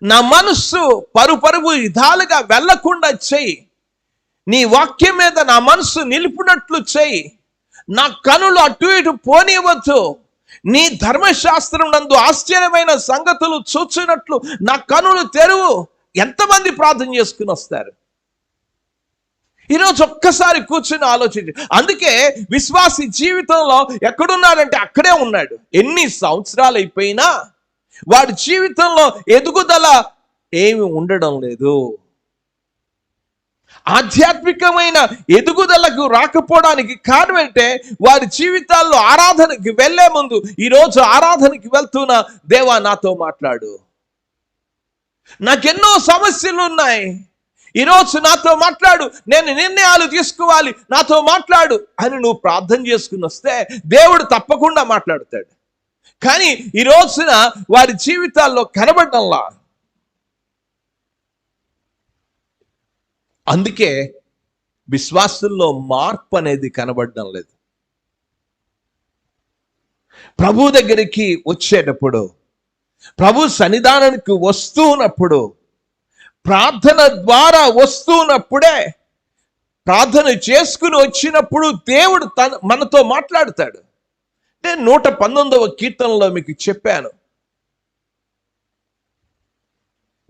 నా మనస్సు పరుపరుగు విధాలుగా వెళ్ళకుండా చెయ్యి, నీ వాక్యం మీద నా మనస్సు నిలుపునట్లు చెయ్యి, నా కనులు అటు ఇటు పోనివ్వద్దు, నీ ధర్మశాస్త్రం నందు ఆశ్చర్యమైన సంగతులు చూచినట్లు నా కనులు తెరువు. ఎంతమంది ప్రార్థన చేసుకుని వస్తారు? ఈరోజు ఒక్కసారి కూర్చుని ఆలోచించి. అందుకే విశ్వాసి జీవితంలో ఎక్కడున్నాడంటే అక్కడే ఉన్నాడు. ఎన్ని సంవత్సరాలు అయిపోయినా వాడి జీవితంలో ఎదుగుదల ఏమి ఉండడం లేదు. ఆధ్యాత్మికమైన ఎదుగుదలకు రాకపోవడానికి కారణం అంటే వారి జీవితాల్లో ఆరాధనకి వెళ్లే ముందు, ఈరోజు ఆరాధనకి వెళ్తున్నా, దేవా నాతో మాట్లాడు, నాకెన్నో సమస్యలు ఉన్నాయి, ఈరోజు నాతో మాట్లాడు, నేను నిర్ణయాలు తీసుకోవాలి, నాతో మాట్లాడు అని నువ్వు ప్రార్థన చేసుకుని వస్తే దేవుడు తప్పకుండా మాట్లాడతాడు. కానీ ఈ రోజున వారి జీవితాల్లో కనబడడంలా. అందుకే విశ్వాసుల్లో మార్పు అనేది కనబడడం లేదు. ప్రభు దగ్గరికి వచ్చేటప్పుడు, ప్రభు సన్నిధానానికి వస్తున్నప్పుడు, ప్రార్థన ద్వారా వస్తున్నప్పుడే, ప్రార్థన చేసుకుని వచ్చినప్పుడు దేవుడు మనతో మాట్లాడతాడు. నేను 119వ కీర్తనలో మీకు చెప్పాను,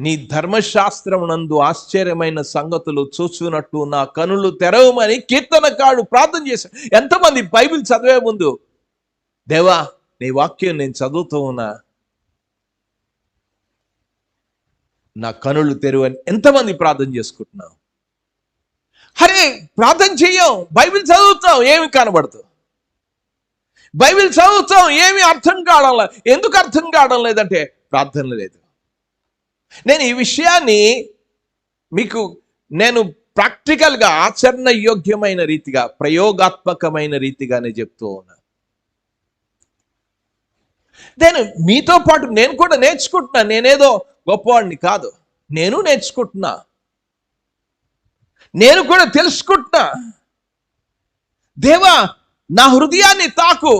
నీ ధర్మశాస్త్రం నందు ఆశ్చర్యమైన సంగతులు చూచున్నట్టు నా కనులు తెరవమని కీర్తనకారుడు ప్రార్థన చేశాడు. ఎంతమంది బైబిల్ చదివే ముందు, దేవా నీ వాక్యం నేను చదువుతూ ఉన్నా, నా కనులు తెరువని ఎంతమంది ప్రార్థన చేసుకుంటున్నావు? అరే ప్రార్థన చెయ్యం, బైబిల్ చదువుతాం, ఏమి కనబడతావు? బైబిల్ చదువుతాం, ఏమి అర్థం కావడం లేదు. ఎందుకు అర్థం కావడం లేదంటే ప్రార్థన లేదు. నేను ఈ విషయాన్ని మీకు ప్రాక్టికల్గా ఆచరణ యోగ్యమైన రీతిగా, ప్రయోగాత్మకమైన రీతిగానే చెప్తూ ఉన్నా. నేను మీతో పాటు నేను కూడా నేర్చుకుంటున్నా. నేనేదో గొప్పవాడిని కాదు, నేను నేర్చుకుంటున్నా, నేను కూడా తెలుసుకుంటున్నా. దేవా నా హృదయాన్ని తాకు,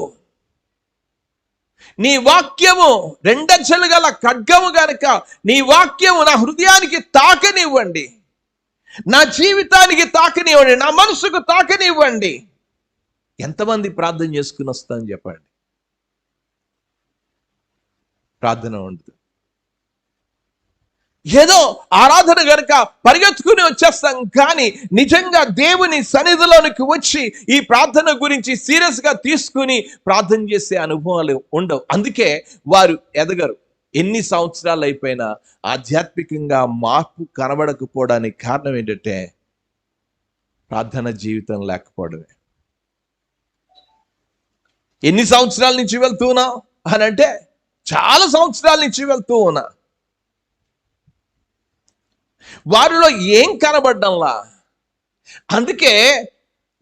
నీ వాక్యము రెండంచెలు గల ఖడ్గము గనుక నీ వాక్యము నా హృదయానికి తాకనివ్వండి, నా జీవితానికి తాకనివ్వండి, నా మనసుకు తాకనివ్వండి. ఎంతమంది ప్రార్థన చేసుకుని వస్తామని చెప్పండి? ప్రార్థన ఉండదు. ఏదో ఆరాధన గనుక పరిగెత్తుకుని వచ్చేస్తాం, కానీ నిజంగా దేవుని సన్నిధిలోనికి వచ్చి ఈ ప్రార్థన గురించి సీరియస్ గా తీసుకుని ప్రార్థన చేసే అనుభవాలు ఉండవు. అందుకే వారు ఎదగరు. ఎన్ని సంవత్సరాలు అయిపోయినా ఆధ్యాత్మికంగా మార్పు కనబడకపోవడానికి కారణం ఏంటంటే ప్రార్థన జీవితం లేకపోవడమే. ఎన్ని సంవత్సరాల నుంచి వెళ్తున్నావు అని అంటే చాలా సంవత్సరాల నుంచి వెళ్తూ ఉన్నా. వారిలో ఏం కనబడ్డంలా. అందుకే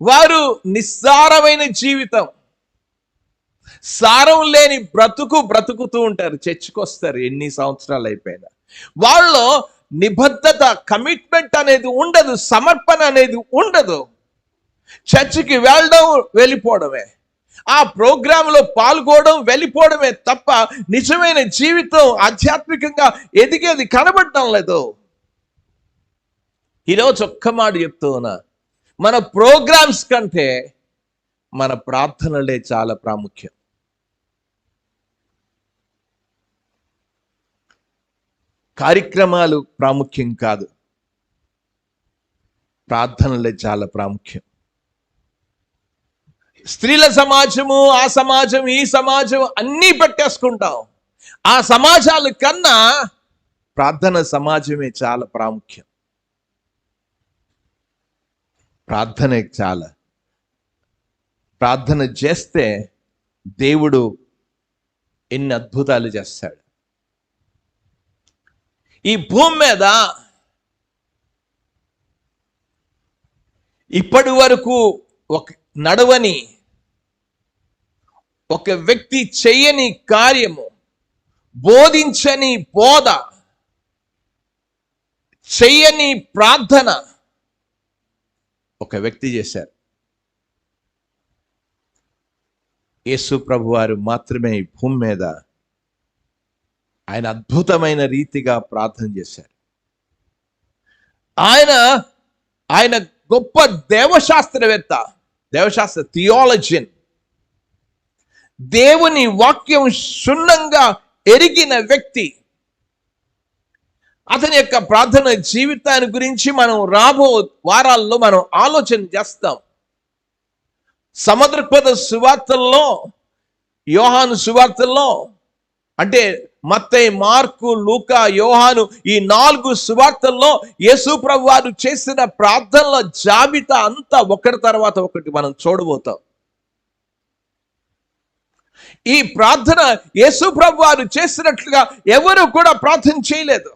వారు నిస్సారమైన జీవితం, సారం లేని బ్రతుకుతూ ఉంటారు. చర్చికి వస్తారు ఎన్ని సంవత్సరాలు అయిపోయినా, వాళ్ళలో నిబద్ధత, కమిట్మెంట్ అనేది ఉండదు, సమర్పణ అనేది ఉండదు. చర్చికి వెళ్ళడం, వెళ్ళిపోవడమే, ఆ ప్రోగ్రాంలో పాల్గొనడం, వెళ్ళిపోవడమే తప్ప నిజమైన జీవితం ఆధ్యాత్మికంగా ఎదిగేది కనబడటం లేదు. ఈరోజు ఒక్క మాట చెప్తూ ఉన్నా, మన ప్రోగ్రామ్స్ కంటే మన ప్రార్థనలే చాలా ప్రాముఖ్యం. కార్యక్రమాలు ప్రాముఖ్యం కాదు, ప్రార్థనలే చాలా ప్రాముఖ్యం. స్త్రీల సమాజము, ఆ సమాజం, ఈ సమాజం అన్నీ పెట్టేసుకుంటాం. ఆ సమాజాల కన్నా ప్రార్థన సమాజమే చాలా ప్రాముఖ్యం. ప్రార్థనే చాలా. ప్రార్థన చేస్తే దేవుడు ఎన్ని అద్భుతాలు చేస్తాడు. ఈ భూమి మీద ఇప్పటి వరకు ఒక నడవని, ఒక వ్యక్తి చెయ్యని కార్యము, బోధించని బోధ, చెయ్యని ప్రార్థన ఒక వ్యక్తి చేశారు. యేసు ప్రభువారు మాత్రమే ఈ భూమి మీద ఆయన అద్భుతమైన రీతిగా ప్రార్థన చేశారు. ఆయన గొప్ప దేవశాస్త్రవేత్త, దేవశాస్త్ర థియాలజియన్, దేవుని వాక్యం క్షుణ్ణంగా ఎరిగిన వ్యక్తి. అతని యొక్క ప్రార్థన జీవితాన్ని గురించి మనం రాబో వారాల్లో మనం ఆలోచన చేస్తాం. సమదృక్పథ సువార్తల్లో, యోహాను సువార్తల్లో, అంటే మత్తయి, మార్కు, లూకా, యోహాను, ఈ 4 సువార్తల్లో యేసు ప్రభువారు చేసిన ప్రార్థనల జాబితా అంతా ఒకటి తర్వాత ఒకటి మనం చూడబోతాం. ఈ ప్రార్థన యేసు ప్రభువారు చేసినట్లుగా ఎవరు కూడా ప్రార్థన చేయలేదు.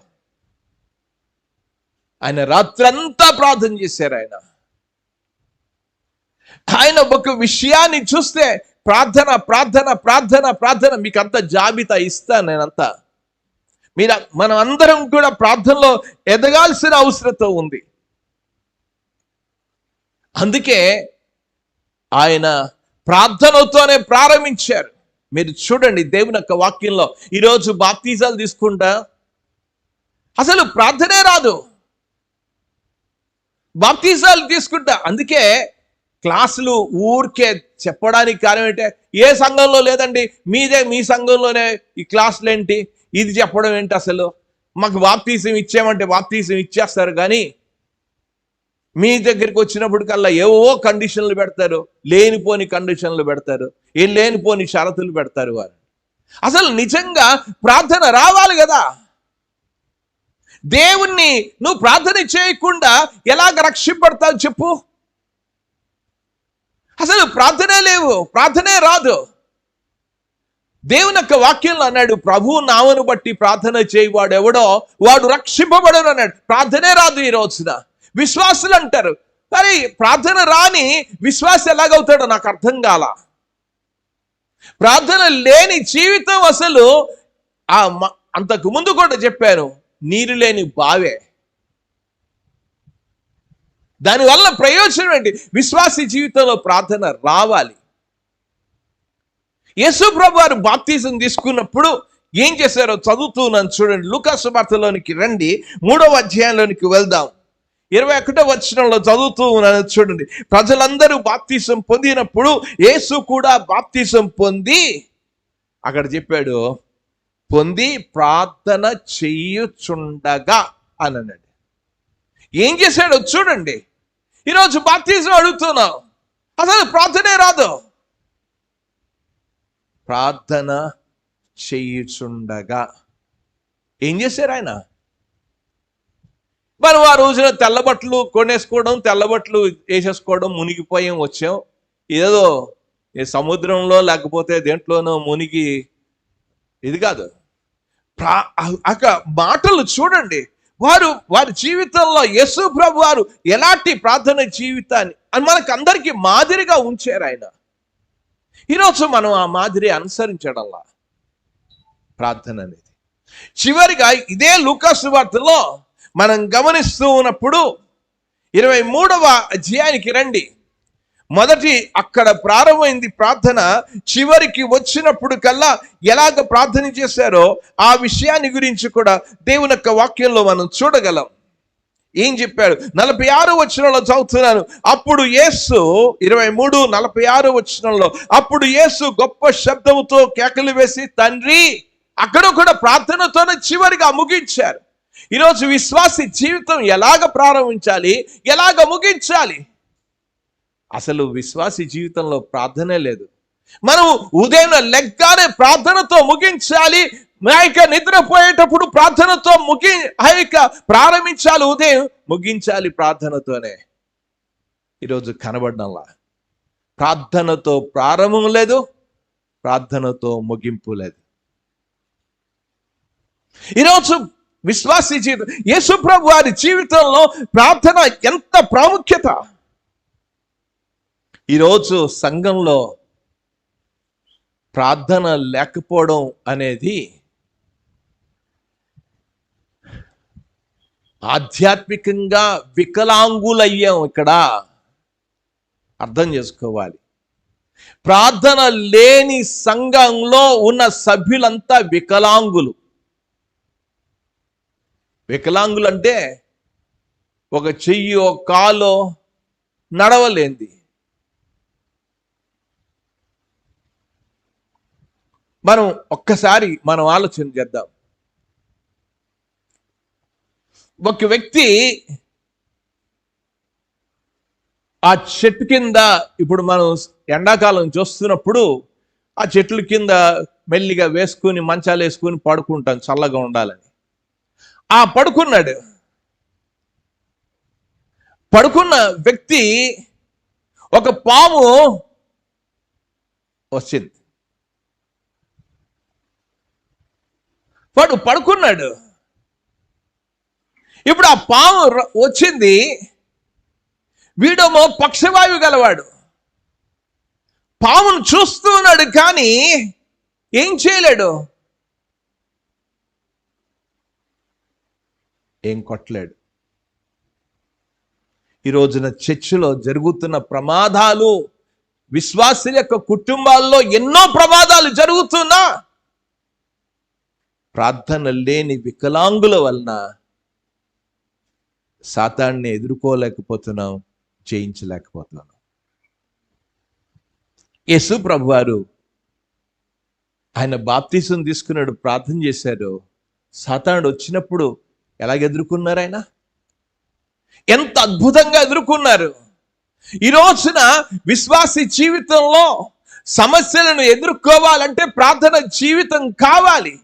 ఆయన రాత్రంతా ప్రార్థన చేశారు. ఆయన ఒక విషయాన్ని చూస్తే ప్రార్థన ప్రార్థన ప్రార్థన ప్రార్థన, మీకు అంత జాబితా ఇస్తాను నేనంతా. మనం అందరం కూడా ప్రార్థనలో ఎదగాల్సిన అవసరం ఉంది. అందుకే ఆయన ప్రార్థనతోనే ప్రారంభించారు. మీరు చూడండి దేవుని యొక్క వాక్యంలో, ఈరోజు బాప్తిజాలు తీసుకుంటా అసలు ప్రార్థనే రాదు, బాప్తిజాలు తీసుకుంటా. అందుకే క్లాసులు ఊరికే చెప్పడానికి కారణం ఏంటంటే, ఏ సంఘంలో లేదండి, మీ సంఘంలోనే ఈ క్లాసులు ఏంటి, ఇది చెప్పడం ఏంటి, అసలు మాకు బాప్తిజం ఇచ్చామంటే బాప్తిజం ఇచ్చేస్తారు, కానీ మీ దగ్గరికి వచ్చినప్పుడు కల్లా ఏవో కండిషన్లు పెడతారు, లేనిపోని కండిషన్లు పెడతారు, ఏం లేనిపోని షరతులు పెడతారు వారు. అసలు నిజంగా ప్రార్థన రావాలి కదా. దేవుణ్ణి నువ్వు ప్రార్థన చేయకుండా ఎలాగ రక్షింపడతావు చెప్పు? అసలు ప్రార్థనే లేవు, ప్రార్థనే రాదు. దేవుని యొక్క వాక్యంలో అన్నాడు, ప్రభు నామను బట్టి ప్రార్థన చేయవాడు ఎవడో వాడు రక్షింపబడను అన్నాడు. ప్రార్థనే రాదు ఈ రోజున. విశ్వాసులు అంటారు, మరి ప్రార్థన రాని విశ్వాసం ఎలాగవుతాడో నాకు అర్థం కాల. ప్రార్థన లేని జీవితం అసలు అంతకు ముందు కూడా చెప్పాను, నీరు లేని బావే. దానివల్ల ప్రయోజనం ఏంటి? విశ్వాసి జీవితంలో ప్రార్థన రావాలి. యేసు ప్రభు వారు బాప్తిజం తీసుకున్నప్పుడు ఏం చేశారో చదువుతున్నాను చూడండి. లూకా సువార్తలోనికి రండి, 3వ అధ్యాయంలోనికి వెళ్దాం. 21వ వచనంలో చదువుతూ ఉన్నాను చూడండి. ప్రజలందరూ బాప్తిజం పొందినప్పుడు యేసు కూడా బాప్తిజం పొంది, అక్కడ చెప్పాడు, పొంది ప్రార్థన చెయ్యుచుండగా అని అన్నాడు. ఏం చేశాడో చూడండి. ఈరోజు బాప్తిజం అడుగుతున్నాం, అసలు ప్రార్థనే రాదు. ప్రార్థన చెయ్యుచుండగా ఏం చేశారు ఆయన? మనం ఆ రోజున తెల్లబట్టలు కొనేసుకోవడం, తెల్లబట్టలు వేసేసుకోవడం, మునిగిపోయాం వచ్చాం, ఏదో సముద్రంలో లేకపోతే దేంట్లోనో మునిగి, ఇది కాదు. మాటలు చూడండి, వారి జీవితంలో యేసు ప్రభు వారు ఎలాంటి ప్రార్థన జీవితాన్ని అని మనకు అందరికీ మాదిరిగా ఉంచారు ఆయన. ఈరోజు మనం ఆ మాదిరి అనుసరించడంలా ప్రార్థన అనేది. చివరిగా ఇదే లూకా సువార్తలో మనం గమనిస్తూ ఉన్నప్పుడు 23వ అధ్యాయానికి రండి. మొదటి అక్కడ ప్రారంభమైంది ప్రార్థన, చివరికి వచ్చినప్పుడు కల్లా ఎలాగ ప్రార్థన చేశారో ఆ విషయాన్ని గురించి కూడా దేవుని యొక్క వాక్యంలో మనం చూడగలం. ఏం చెప్పాడు? 46 వచనంలో చదువుతున్నాను. అప్పుడు యేసు 23:46 వచనంలో, అప్పుడు యేసు గొప్ప శబ్దముతో కేకలు వేసి తండ్రి, అక్కడ కూడా ప్రార్థనతోనే చివరిగా ముగించారు. ఈరోజు విశ్వాసి జీవితం ఎలాగ ప్రారంభించాలి, ఎలాగ ముగించాలి? అసలు విశ్వాసి జీవితంలో ప్రార్థనే లేదు. మనం ఉదయం లెగ్గానే ప్రార్థనతో ముగించాలి. నిద్రపోయేటప్పుడు ప్రార్థనతో ప్రారంభించాలి, ఉదయం ముగించాలి ప్రార్థనతోనే. ఈరోజు కనబడ్డంలా ప్రార్థనతో ప్రారంభం లేదు, ప్రార్థనతో ముగింపు లేదు. ఈరోజు విశ్వాసి జీవితం, యేసు ప్రభు వారి జీవితంలో ప్రార్థన ఎంత ప్రాముఖ్యత. ఈరోజు సంఘంలో ప్రార్థన లేకపోవడం అనేది ఆధ్యాత్మికంగా వికలాంగులయ్యాం. ఇక్కడ అర్థం చేసుకోవాలి. ప్రార్థన లేని సంఘంలో ఉన్న సభ్యులంతా వికలాంగులు. వికలాంగులు అంటే ఒక చెయ్యి, ఒక కాలో నడవలేంది. మనం ఒక్కసారి ఆలోచన చేద్దాం. ఒక వ్యక్తి ఆ చెట్టు కింద, ఇప్పుడు మనం ఎండాకాలం చూస్తున్నప్పుడు ఆ చెట్ల కింద మెల్లిగా వేసుకుని మంచాలు వేసుకుని పడుకుంటాం చల్లగా ఉండాలని. ఆ పడుకున్న వ్యక్తి ఒక పాము వచ్చింది. వాడు పడుకున్నాడు. ఇప్పుడు ఆ పాము వచ్చింది. వీడేమో పక్షవాయువు గలవాడు. పామును చూస్తూ ఉన్నాడు కానీ ఏం చేయలేడు, ఏం కొట్టలేడు. ఈ రోజున చర్చిలో జరుగుతున్న ప్రమాదాలు, విశ్వాసుల యొక్క కుటుంబాల్లో ఎన్నో ప్రమాదాలు జరుగుతున్నా ప్రార్థన లేని వికలాంగుల వలన సాతాన్ని ఎదుర్కోలేకపోతున్నాం, జయించలేకపోతున్నాం. యేసు ప్రభు వారు ఆయన బాప్తీసం తీసుకున్నాడు, ప్రార్థన చేశారు. సాతానుడు వచ్చినప్పుడు ఎలాగ ఎదుర్కొన్నారు? ఆయన ఎంత అద్భుతంగా ఎదుర్కొన్నారు. ఈ రోజున విశ్వాసి జీవితంలో సమస్యలను ఎదుర్కోవాలంటే ప్రార్థన జీవితం కావాలి.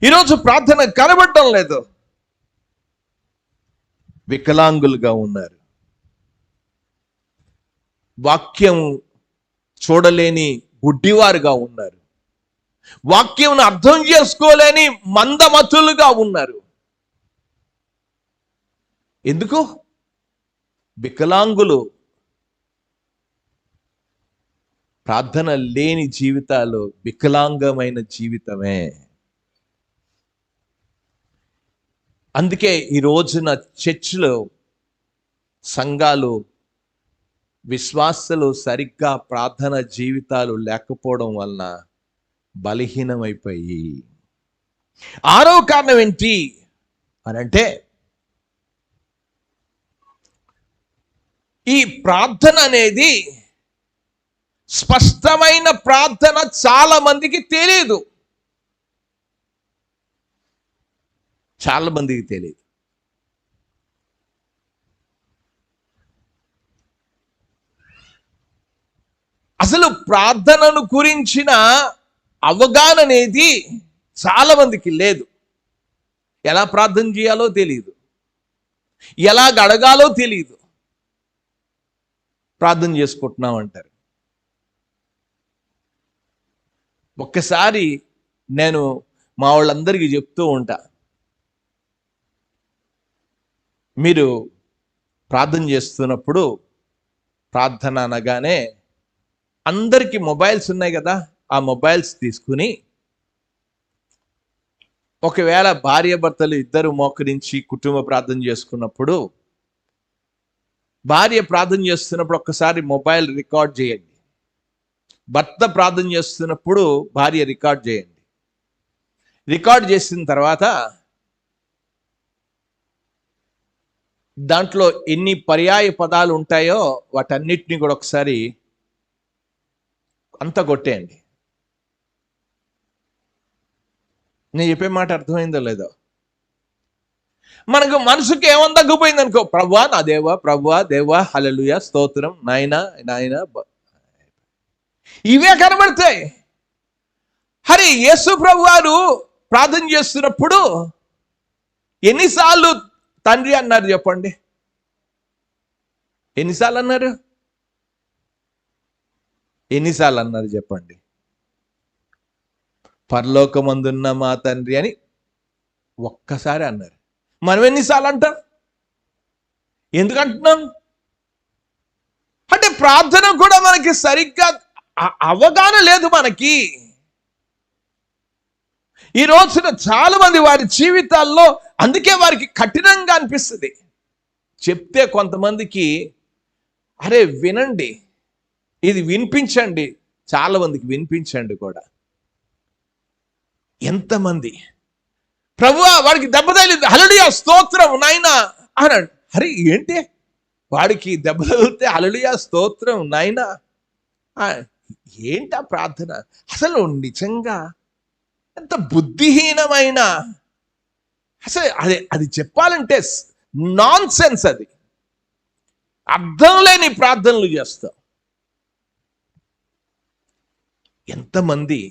ఈరోజు ప్రార్థన కనబడటం లేదు, వికలాంగులుగా ఉన్నారు. వాక్యం చూడలేని గుడ్డివారుగా ఉన్నారు. వాక్యం అర్థం చేసుకోలేని మందమతులుగా ఉన్నారు. ఎందుకు? వికలాంగులు. ప్రార్థన లేని జీవితాలు వికలాంగమైన జీవితమే. అందుకే ఈ రోజున చర్చిలో సంఘాలు, విశ్వాసులు సరిగ్గా ప్రార్థన జీవితాలు లేకపోవడం వలన బలహీనమైపోయి. 6వ కారణం ఏంటి అనంటే, ఈ ప్రార్థన అనేది, స్పష్టమైన ప్రార్థన చాలా మందికి తెలియదు. చాలా మందికి తెలియదు. అసలు ప్రార్థనను గురించిన అవగాహన అనేది చాలా మందికి లేదు. ఎలా ప్రార్థన చేయాలో తెలియదు, ఎలా అడగాలో తెలియదు. ప్రార్థన చేసుకుంటున్నాం అంటారు. ఒక్కసారి నేను మా వాళ్ళందరికీ చెప్తూ ఉంటా, మీరు ప్రార్థన చేస్తున్నప్పుడు, ప్రార్థన అనగానే అందరికీ మొబైల్స్ ఉన్నాయి కదా, ఆ మొబైల్స్ తీసుకుని ఒకవేళ భార్య భర్తలు ఇద్దరు మోకరించి కుటుంబ ప్రార్థన చేసుకున్నప్పుడు, భార్య ప్రార్థన చేస్తున్నప్పుడు ఒక్కసారి మొబైల్ రికార్డ్ చేయండి. భర్త ప్రార్థన చేస్తున్నప్పుడు భార్య రికార్డ్ చేయండి. రికార్డ్ చేసిన తర్వాత దాంట్లో ఎన్ని పర్యాయ పదాలు ఉంటాయో వాటన్నిటిని కూడా ఒకసారి అంత కొట్టేయండి. నేను చెప్పే మాట అర్థమైందో లేదో? మనకు మనసుకి ఏమని తగ్గిపోయింది అనుకో, ప్రభువా నా దేవా, ప్రభువా దేవా, హల్లెలూయా, స్తోత్రం, నాయనా నాయనా, ఇవే కనబడతాయి. హరి యేసు ప్రభు వారు ప్రార్థన చేస్తున్నప్పుడు ఎన్నిసార్లు తండ్రి అన్నారు చెప్పండి? ఎన్నిసార్లు అన్నారు? ఎన్నిసార్లు అన్నారు చెప్పండి? పరలోకమందున్న మా తండ్రి అని ఒక్కసారి అన్నారు. మనం ఎన్నిసార్లు అంటాం? ఎందుకంటున్నాం అంటే ప్రార్థన కూడా మనకి సరిగ్గా అవగాహన లేదు మనకి. ఈ రోజున చాలా మంది వారి జీవితాల్లో అందుకే వారికి కఠినంగా అనిపిస్తుంది. చెప్తే కొంతమందికి అరే వినండి, ఇది వినిపించండి, చాలా మందికి వినిపించండి కూడా. ఎంతమంది ప్రభువా వాడికి దెబ్బ తగిలింది, హల్లెలూయా స్తోత్రం నాయనా అన్నాడు. అరే ఏంటి వాడికి దెబ్బ తగిలితే హల్లెలూయా స్తోత్రం నాయనా ఏంటి ఆ ప్రార్థన? అసలు నిజంగా ఎంత బుద్ధిహీనమైన, అసలు అది చెప్పాలంటే నాన్ సెన్స్, అది అర్థం లేని ప్రార్థనలు చేస్తాం. ఎంతమంది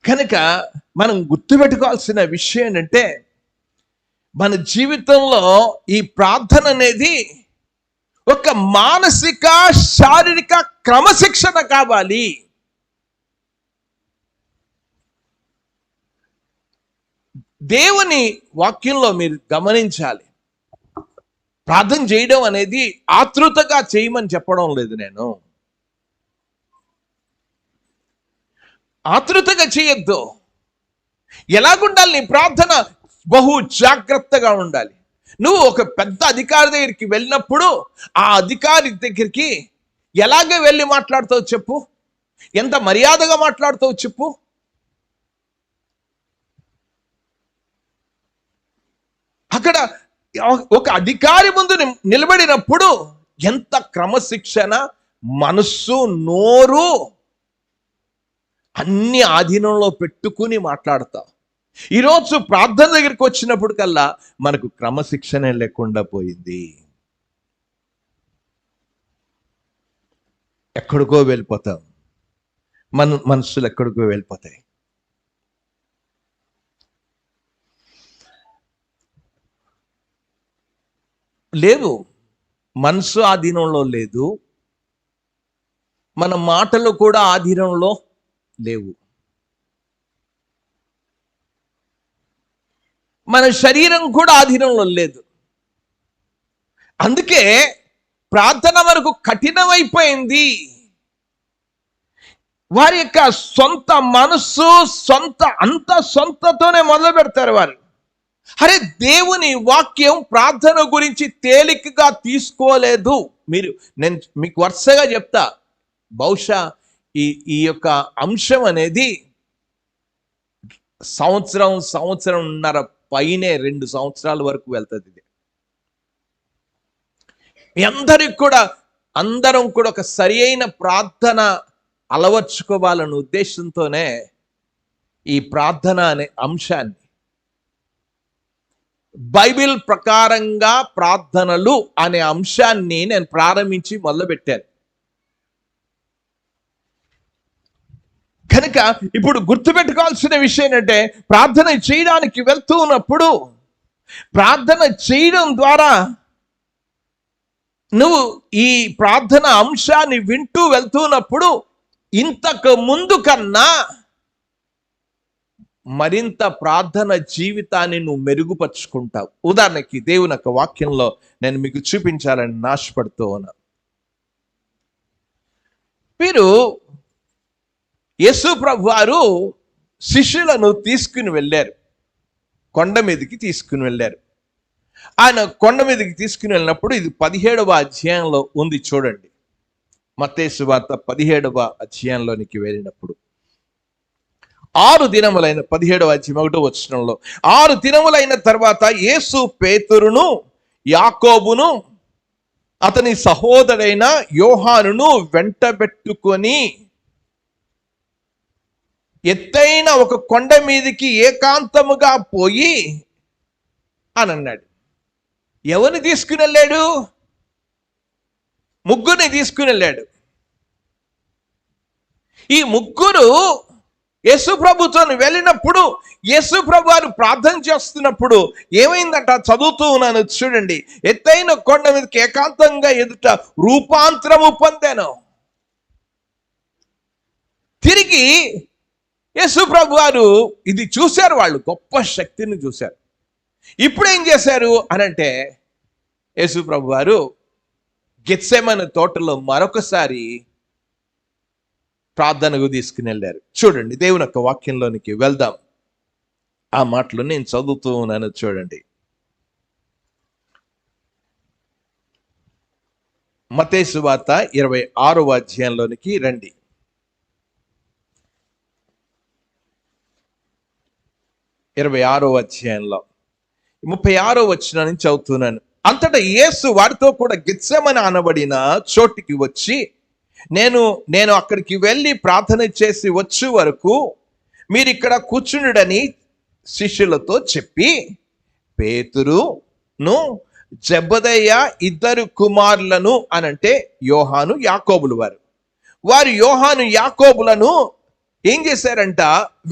కనుక మనం గుర్తుపెట్టుకోవాల్సిన విషయం ఏంటంటే, మన జీవితంలో ఈ ప్రార్థన అనేది ఒక మానసిక శారీరక క్రమశిక్షణ కావాలి. దేవుని వాక్యంలో మీరు గమనించాలి, ప్రార్థన చేయడం అనేది ఆతృతగా చేయమని చెప్పడం లేదు. నేను ఆతృతగా చేయొద్దు. ఎలాగుండాలి నీ ప్రార్థన? బహు జాగ్రత్తగా ఉండాలి. నువ్వు ఒక పెద్ద అధికారి దగ్గరికి వెళ్ళినప్పుడు ఆ అధికారి దగ్గరికి ఎలాగ వెళ్ళి మాట్లాడతావు చెప్పు? ఎంత మర్యాదగా మాట్లాడతావు చెప్పు? అక్కడ ఒక అధికారి ముందు నిలబడినప్పుడు ఎంత క్రమశిక్షణ, మనస్సు, నోరు అన్ని ఆధీనంలో పెట్టుకుని మాట్లాడతాం. ఈరోజు ప్రార్థన దగ్గరికి వచ్చినప్పుడు కల్లా మనకు క్రమశిక్షణ లేకుండా పోయింది. ఎక్కడికో వెళ్ళిపోతాం, మనసులు ఎక్కడికో వెళ్ళిపోతాయి. లేదు, మనసు ఆధీనంలో లేదు, మన మాటలు కూడా ఆధీనంలో లేవు, మన శరీరం కూడా ఆధీనంలో లేదు. అందుకే ప్రార్థన మనకు కఠినమైపోయింది. వారి యొక్క సొంత మనస్సు, సొంతతోనే మొదలు పెడతారు వారు. అరే దేవుని వాక్యం ప్రార్థన గురించి తేలికగా తీసుకోలేదు. నేను మీకు వరుసగా చెప్తా, బహుశా ఈ యొక్క అంశం అనేది సంవత్సరంన్నర పైనే 2 సంవత్సరాల వరకు వెళ్తుంది. ఇది మీ అందరికి కూడా అందరం కూడా ఒక సరి అయిన ప్రార్థన అలవర్చుకోవాలనే ఉద్దేశంతోనే ఈ ప్రార్థన అనే అంశాన్ని, బైబిల్ ప్రకారంగా ప్రార్థనలు అనే అంశాన్ని నేను ప్రారంభించి మొదలుపెట్టాను. కనుక ఇప్పుడు గుర్తుపెట్టుకోవాల్సిన విషయం ఏంటంటే, ప్రార్థన చేయడానికి వెళ్తూ ఉన్నప్పుడు, ప్రార్థన చేయడం ద్వారా నువ్వు ఈ ప్రార్థన అంశాన్ని వింటూ వెళ్తున్నప్పుడు ఇంతకు ముందు కన్నా మరింత ప్రార్థన జీవితాన్ని నువ్వు మెరుగుపరుచుకుంటావు. ఉదాహరణకి దేవుని యొక్క వాక్యంలో నేను మీకు చూపించాలని నాశపడుతూ ఉన్నా. మీరు యేసు ప్రభు వారు శిష్యులను తీసుకుని వెళ్ళారు, కొండ మీదకి తీసుకుని వెళ్ళారు. ఆయన కొండ మీదకి తీసుకుని వెళ్ళినప్పుడు, ఇది 17వ అధ్యాయంలో ఉంది చూడండి. మత్తయి సువార్త 17వ అధ్యాయంలోనికి వెళ్ళినప్పుడు 6 దినములైన 17వ అధ్యాయం 1వ వచనంలో 6 దినములైన తర్వాత యేసు పేతురును, యాకోబును, అతని సహోదరైన యోహానును వెంటబెట్టుకొని ఎత్తైన ఒక కొండ మీదకి ఏకాంతముగా పోయి అని అన్నాడు. ఎవరిని తీసుకుని వెళ్ళాడు? ముగ్గురిని తీసుకుని వెళ్ళాడు. ఈ ముగ్గురు యేసు ప్రభుతో వెళ్ళినప్పుడు, యేసు ప్రభు వారు ప్రార్థన చేస్తున్నప్పుడు ఏమైందట? చదువుతూ ఉన్నాను చూడండి. ఎత్తైన కొండ మీదకి ఏకాంతంగా ఎదుట రూపాంతరము పొందాను. తిరిగి యేసు ప్రభు వారు ఇది చూశారు, వాళ్ళు గొప్ప శక్తిని చూశారు. ఇప్పుడు ఏం చేశారు అనంటే, యేసు ప్రభు వారు గెత్సెమనే తోటలో మరొకసారి ప్రార్థనకు తీసుకుని వెళ్ళారు. చూడండి, దేవుని యొక్క వాక్యంలోనికి వెళ్దాం. ఆ మాటలు నేను చదువుతూ ఉన్నాను చూడండి. మత్తయి సువార్త 26వ అధ్యాయంలోనికి రండి. 26వ అధ్యాయంలో 36వ వచనం నుంచి చదువుతున్నాను. అంతటా యేసు వారితో కూడా గెత్సెమనే అనబడిన చోటికి వచ్చి, నేను అక్కడికి వెళ్ళి ప్రార్థన చేసి వచ్చే వరకు మీరు ఇక్కడ కూర్చుండని శిష్యులతో చెప్పి, పేతురును, జెబెదయి 2 కుమారులను అనంటే యోహాను, యాకోబులు వారు యోహాను, యాకోబులను ఏం చేశారంట?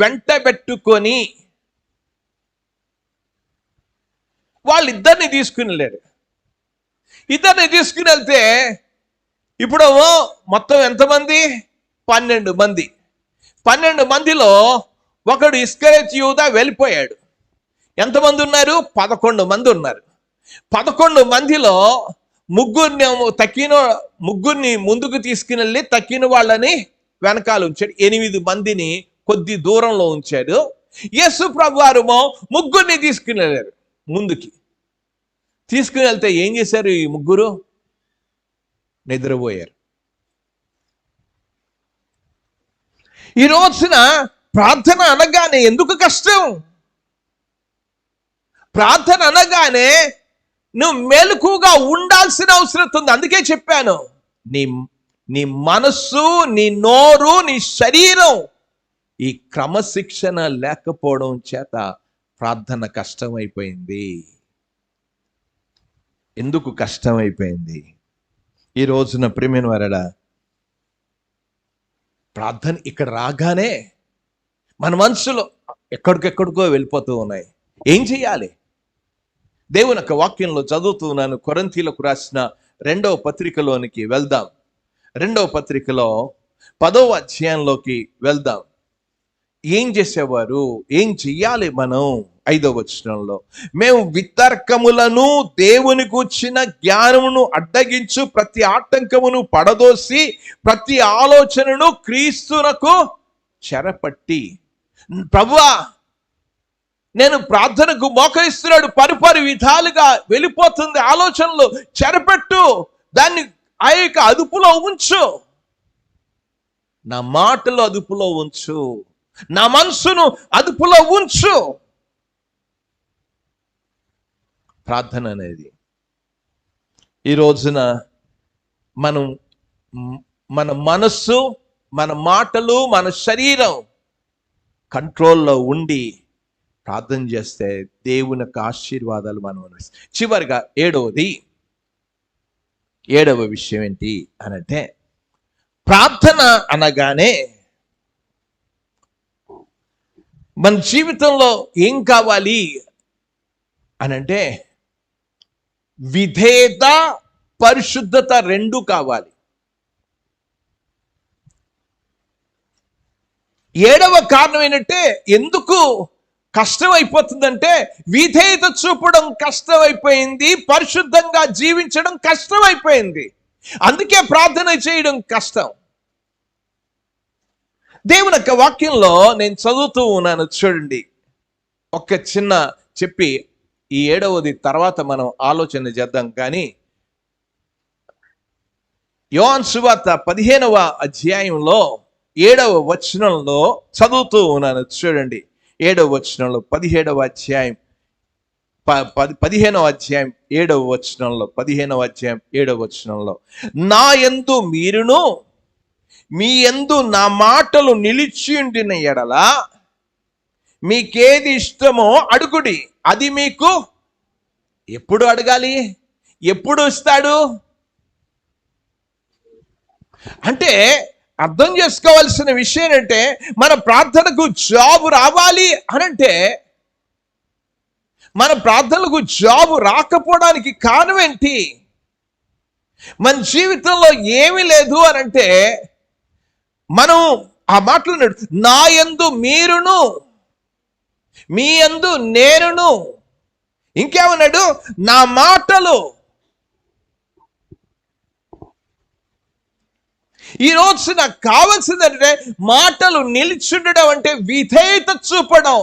వెంటబెట్టుకొని వాళ్ళిద్దరిని తీసుకుని వెళ్ళారు. ఇద్దరిని తీసుకుని వెళ్తే ఇప్పుడు మొత్తం ఎంతమంది? 12 మంది. 12 మందిలో ఒకడు ఇస్కరియోతు యూదా వెళ్ళిపోయాడు. ఎంతమంది ఉన్నారు? 11 మంది ఉన్నారు. 11 మందిలో ముగ్గురిని ముందుకు తీసుకుని వెళ్ళి తక్కిన వాళ్ళని వెనకాల ఉంచాడు. 8 మందిని కొద్ది దూరంలో ఉంచాడు. యేసు ప్రభు వారు ముగ్గురిని తీసుకుని వెళ్ళారు. ముందుకి తీసుకుని వెళ్తే ఏం చేశారు? ఈ ముగ్గురు నిద్రపోయారు. ఈ రోజున ప్రార్థన అనగానే ఎందుకు కష్టం? ప్రార్థన అనగానే నువ్వు మెలకుగా ఉండాల్సిన అవసరం ఉంది. అందుకే చెప్పాను, నీ మనస్సు, నీ నోరు, నీ శరీరం ఈ క్రమశిక్షణ లేకపోవడం చేత ప్రార్థన కష్టమైపోయింది. ఎందుకు కష్టమైపోయింది? ఈ రోజున ప్రియమైన వారడా, ప్రార్థన ఇక్కడ రాగానే మన మనసులో ఎక్కడికెక్కడికో వెళ్ళిపోతూ ఉన్నాయి. ఏం చేయాలి? దేవుని యొక్క వాక్యంలో చదువుతున్నాను. కొరింథీయులకు రాసిన 2వ పత్రికలోనికి వెళ్దాం. 2వ పత్రికలో 10వ అధ్యాయంలోకి వెళ్దాం. ఏం చేసేవారు? ఏం చెయ్యాలి మనం? 5వ వచనంలో, మేము వితర్కములను, దేవుని గూర్చిన జ్ఞానమును అడ్డగించు ప్రతి ఆటంకమును పడదోసి ప్రతి ఆలోచనను క్రీస్తునకు చెరపట్టి. ప్రభువా, నేను ప్రార్థనకు మోకరిస్తున్నాడు, పరిపరి విధాలుగా వెళ్ళిపోతుంది ఆలోచనలు, చెరపెట్టు, దాన్ని ఆ యొక్క అదుపులో ఉంచు, నా మాటలు అదుపులో ఉంచు, నా మనసును అదుపులో ఉంచు. ప్రార్థన అనేది ఈ రోజున మన మనస్సు, మన మాటలు, మన శరీరం కంట్రోల్లో ఉండి ప్రార్థన చేస్తే దేవుని యొక్క ఆశీర్వాదాలు మనం అనుభవిస్తాం. చివరిగా 7వ విషయం ఏంటి అనంటే, ప్రార్థన అనగానే మన జీవితంలో ఏం కావాలి అనంటే, విధేయత, పరిశుద్ధత 2 కావాలి. 7వ కారణం ఏంటంటే, ఎందుకు కష్టం అయిపోతుందంటే, విధేయత చూపడం కష్టమైపోయింది, పరిశుద్ధంగా జీవించడం కష్టమైపోయింది. అందుకే ప్రార్థన చేయడం కష్టం. దేవుని యొక్క వాక్యంలో నేను చదువుతూ ఉన్నాను, చూడండి. ఒక చిన్న చెప్పి ఈ 7వది తర్వాత మనం ఆలోచన చేద్దాం. కానీ యోహాను సువార్త 15వ అధ్యాయంలో 7వ వచనంలో చదువుతూ ఉన్నాను, చూడండి. 7వ వచనంలో 17వ అధ్యాయం 15వ అధ్యాయం 7వ వచనంలో 15వ అధ్యాయం 7వ వచనంలో, నా యందు మీరును మీ యందు నా మాటలు నిలిచి ఉండిన ఎడల మీకేది ఇష్టమో అడుగుడి, అది మీకు. ఎప్పుడు అడగాలి? ఎప్పుడు ఇస్తాడు? అంటే అర్థం చేసుకోవాల్సిన విషయం ఏంటంటే, మన ప్రార్థనకు జాబు రావాలి అనంటే, మన ప్రార్థనలకు జాబు రాకపోవడానికి కారణం ఏంటి? మన జీవితంలో ఏమీ లేదు అనంటే, మనం ఆ మాటలు నా యందు మీరును మీ యందు నేనును, ఇంకేమన్నాడు? నా మాటలు. ఈ రోజు నాకు కావాల్సిందంటే మాటలు నిలిచుండడం అంటే విధేయత చూపడం,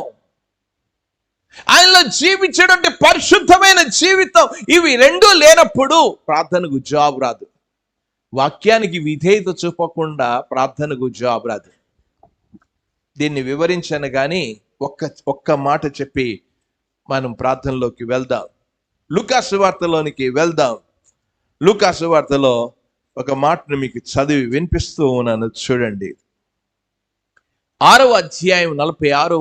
ఆయనలో జీవించడం అంటే పరిశుద్ధమైన జీవితం. ఇవి రెండూ లేనప్పుడు ప్రార్థనకు జాబ్ రాదు. వాక్యానికి విధేయత చూపకుండా ప్రార్థనకు జాబ్ రాదు. దీన్ని వివరించాను, కానీ ఒక్క మాట చెప్పి మనం ప్రార్థనలోకి వెళ్దాం. లూకా సువార్తలోనికి వెళ్దాం. లూకా సువార్తలో ఒక మాటను మీకు చదివి వినిపిస్తూ ఉన్నాను, చూడండి. 6వ అధ్యాయం 46వ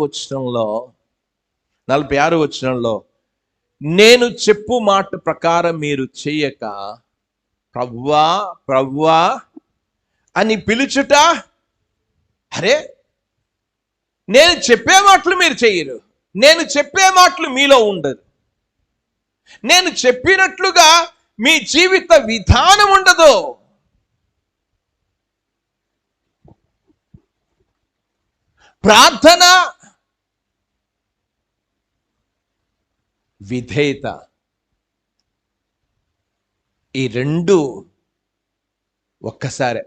వచనంలో, నేను చెప్పు మాట ప్రకారం మీరు చెయ్యక ప్రభువా ప్రభువా అని పిలుచుట. అరే, నేను చెప్పే మాటలు మీరు చెయ్యరు, నేను చెప్పే మాటలు మీలో ఉండదు, నేను చెప్పినట్లుగా మీ జీవిత విధానం ఉండదు. ప్రార్థన, విధేయత, ఈ రెండు ఒక్కసారే.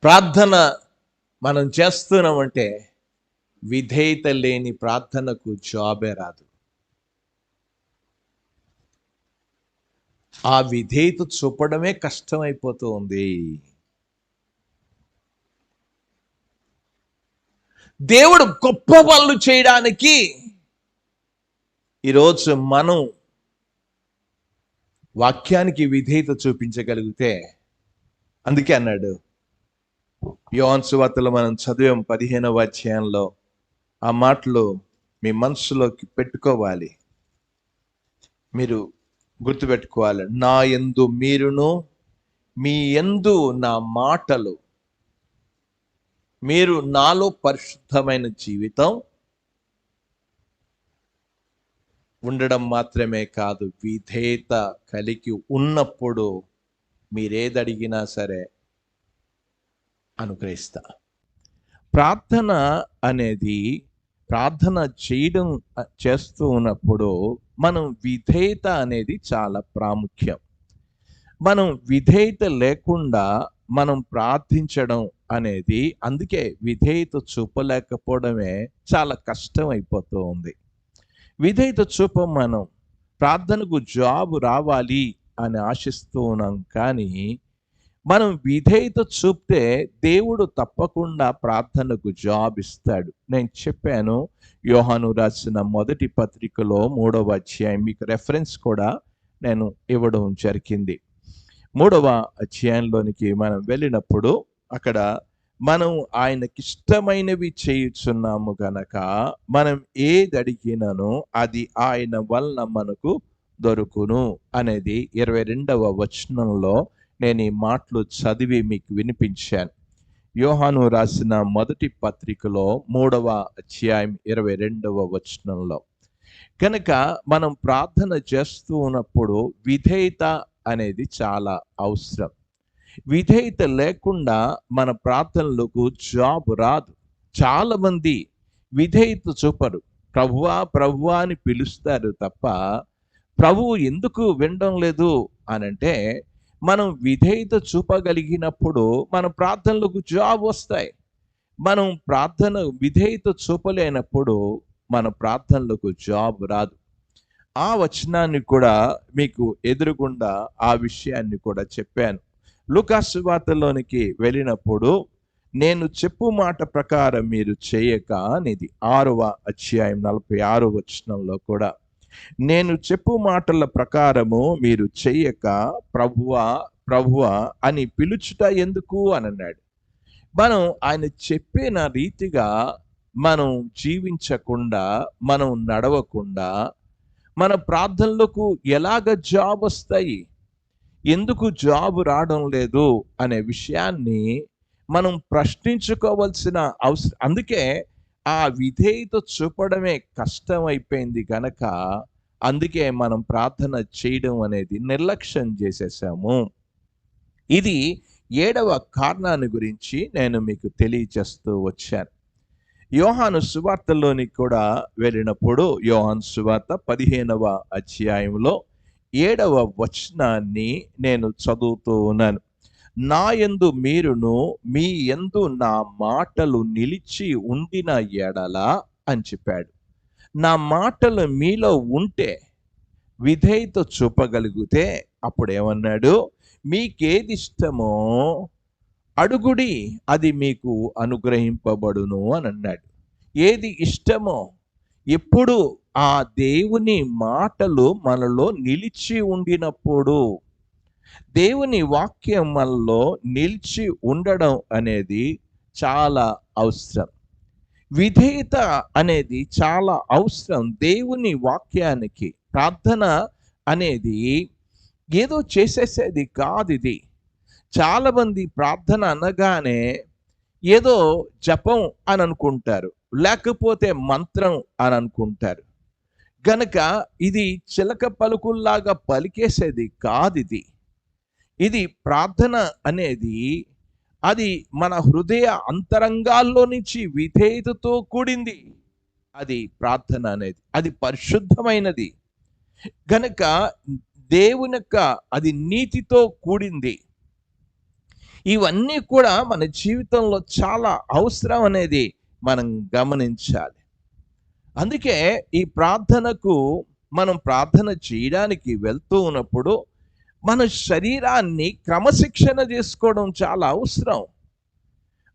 ప్రార్థన మనం చేస్తున్నామంటే విధేయత లేని ప్రార్థనకు జాబే రాదు. ఆ విధేయత చూపడమే కష్టమైపోతూ ఉంది. దేవుడు గొప్ప పనులు చేయడానికి ఈరోజు మనం వాక్యానికి విధేయత చూపించగలిగితే, అందుకే అన్నాడు యోహాను సువార్తలో మనం చదివాం 15వ అధ్యాయంలో, ఆ మాటలు మీ మనసులోకి పెట్టుకోవాలి, మీరు గుర్తుపెట్టుకోవాలి. నా యందు మీరును మీ యందు నా మాటలు, మీరు నాలో పరిశుద్ధమైన జీవితం ఉండడం మాత్రమే కాదు, విధేయత కలిగి ఉన్నప్పుడు మీరేది అడిగినా సరే అనుగ్రహిస్తా. ప్రార్థన అనేది, ప్రార్థన చేస్తూ ఉన్నప్పుడు మనం విధేయత అనేది చాలా ప్రాముఖ్యం. మనం విధేయత లేకుండా మనం ప్రార్థించడం అనేది, అందుకే విధేయత చూపలేకపోవడమే చాలా కష్టం అయిపోతూ ఉంది. విధేయత చూపం, మనం ప్రార్థనకు జాబు రావాలి అని ఆశిస్తూ ఉన్నాం, కానీ మనం విధేయత చూపితే దేవుడు తప్పకుండా ప్రార్థనకు జాబ్ ఇస్తాడు. నేను చెప్పాను, యోహాను రాసిన మొదటి పత్రికలో 3వ అధ్యాయం, మీకు రెఫరెన్స్ కూడా నేను ఇవ్వడం జరిగింది. 3వ అధ్యాయంలోనికి మనం వెళ్ళినప్పుడు అక్కడ మనం ఆయనకిష్టమైనవి చేయుచున్నాము గనక మనం ఏది అడిగినను అది ఆయన వలన మనకు దొరుకును అనేది 22వ వచనంలో నేను ఈ మాటలు చదివి మీకు వినిపించాను. యోహాను రాసిన మొదటి పత్రికలో 3వ అధ్యాయం 22వ వచనంలో. కనుక మనం ప్రార్థన చేస్తూ ఉన్నప్పుడు విధేయత అనేది చాలా అవసరం. విధేయత లేకుండా మన ప్రార్థనలకు జాబు రాదు. చాలా మంది విధేయత చూపరు, ప్రభువా ప్రభువా అని పిలుస్తారు తప్ప ప్రభువు ఎందుకు వినడం లేదు అనంటే, మనం విధేయత చూపగలిగినప్పుడు మన ప్రార్థనలకు జవాబు వస్తాయి. మనం విధేయత చూపలేనప్పుడు మన ప్రార్థనలకు జవాబు రాదు. ఆ వచనాన్ని కూడా మీకు ఎదురుగుండా ఆ విషయాన్ని కూడా చెప్పాను. లూకా సువార్తలోనికి వెళ్ళినప్పుడు నేను చెప్పు మాట ప్రకారం మీరు చేయక అనేది 6వ అధ్యాయం 46వ వచనంలో కూడా నేను చెప్పు మాటల ప్రకారము మీరు చెయ్యక ప్రభువా ప్రభువా అని పిలుచుట ఎందుకు అని అన్నాడు. మనం ఆయన చెప్పిన రీతిగా మనం జీవించకుండా, మనం నడవకుండా మన ప్రార్థనలకు ఎలాగ జాబ్ వస్తాయి, ఎందుకు జాబ్ రావడం లేదు అనే విషయాన్ని మనం ప్రశ్నించుకోవాల్సిన అవసరం. అందుకే ఆ విధేయత చూపడమే కష్టమైపోయింది గనక అందుకే మనం ప్రార్థన చేయడం అనేది నిర్లక్ష్యం చేసేసాము. ఇది 7వ కారణాన్ని గురించి నేను మీకు తెలియచేస్తూ వచ్చాను. యోహాను సువార్తలోని కూడా వెళ్ళినప్పుడు యోహాను సువార్త 15వ అధ్యాయంలో 7వ వచనాన్ని నేను చదువుతూ ఉన్నాను. నా యందు మీరును మీ యందు నా మాటలు నిలిచి ఉండిన ఎడల అని చెప్పాడు. నా మాటలు మీలో ఉంటే విధేయత చూపగలిగితే అప్పుడు ఏమన్నాడు, మీకేది ఇష్టమో అడుగుడి అది మీకు అనుగ్రహింపబడును అని అన్నాడు. ఏది ఇష్టమో ఎప్పుడు ఆ దేవుని మాటలు మనలో నిలిచి ఉండినప్పుడు, దేవుని వాక్యం మనలో నిలిచి ఉండడం అనేది చాలా అవసరం. విధేయత అనేది చాలా అవసరం దేవుని వాక్యానికి. ప్రార్థన అనేది ఏదో చేసేసేది కాదు. ఇది చాలా మంది ప్రార్థన అనగానే ఏదో జపం అని అనుకుంటారు, లేకపోతే మంత్రం అని అనుకుంటారు. గనక ఇది చిలక పలుకుల్లాగా పలికేసేది కాదు. ఇది ప్రార్థన అనేది అది మన హృదయ అంతరంగాల్లో నుంచి విధేయతతో కూడింది. అది ప్రార్థన అనేది అది పరిశుద్ధమైనది గనక దేవుని యొక్క అది నీతితో కూడింది. ఇవన్నీ కూడా మన జీవితంలో చాలా అవసరం అనేది మనం గమనించాలి. అందుకే ఈ ప్రార్థనకు మనం ప్రార్థన చేయడానికి వెళ్తూ ఉన్నప్పుడు మన శరీరాన్ని క్రమశిక్షణ చేసుకోవడం చాలా అవసరం.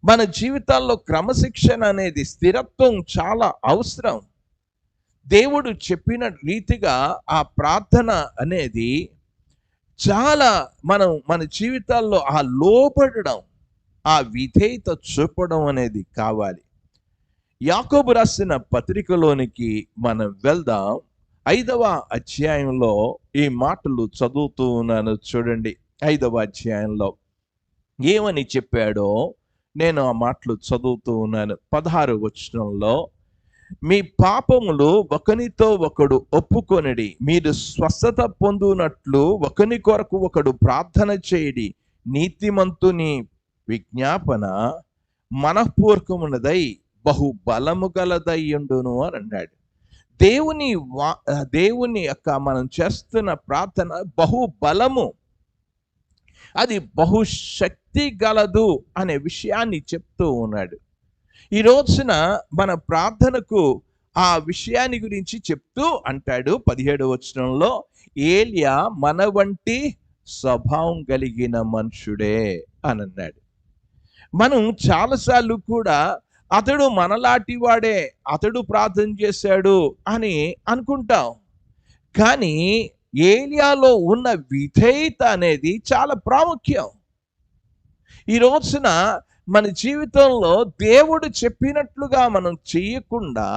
మన జీవితాల్లో క్రమశిక్షణ అనేది, స్థిరత్వం చాలా అవసరం. దేవుడు చెప్పిన రీతిగా ఆ ప్రార్థన అనేది చాలా మన జీవితాల్లో ఆ లోబడడం, ఆ విధేయత చూపడం అనేది కావాలి. యాకోబు రాసిన పత్రికలోనికి మనం వెళ్దాం. 5వ అధ్యాయంలో ఈ మాటలు చదువుతూ ఉన్నాను చూడండి. 5వ అధ్యాయంలో ఏమని చెప్పాడో నేను ఆ మాటలు చదువుతూ ఉన్నాను. 16వ వచనంలో మీ పాపములు ఒకనితో ఒకడు ఒప్పుకొనిడి, మీరు స్వస్థత పొందునట్లు ఒకని కొరకు ఒకడు ప్రార్థన చేయడి, నీతిమంతుని విజ్ఞాపన మనఃపూర్వకమునదై బహు బలము గలదయ్యుండును అని అన్నాడు. దేవుని యొక్క మనం చేస్తున్న ప్రార్థన బహు బలము, అది బహుశక్తి గలదు అనే విషయాన్ని చెప్తూ ఉన్నాడు. ఈ రోజున మన ప్రార్థనకు ఆ విషయాన్ని గురించి చెప్తూ అంటాడు 17వ వచనంలో, ఏలియా మన వంటి స్వభావం కలిగిన మనుషుడే అని అన్నాడు. మనం చాలాసార్లు కూడా అతడు మనలాంటి వాడే, అతడు ప్రార్థన చేశాడు అని అనుకుంటాం. కానీ ఏలియాలో ఉన్న విధేయత అనేది చాలా ప్రాముఖ్యం. ఈ రోజున మన జీవితంలో దేవుడు చెప్పినట్లుగా మనం చేయకుండా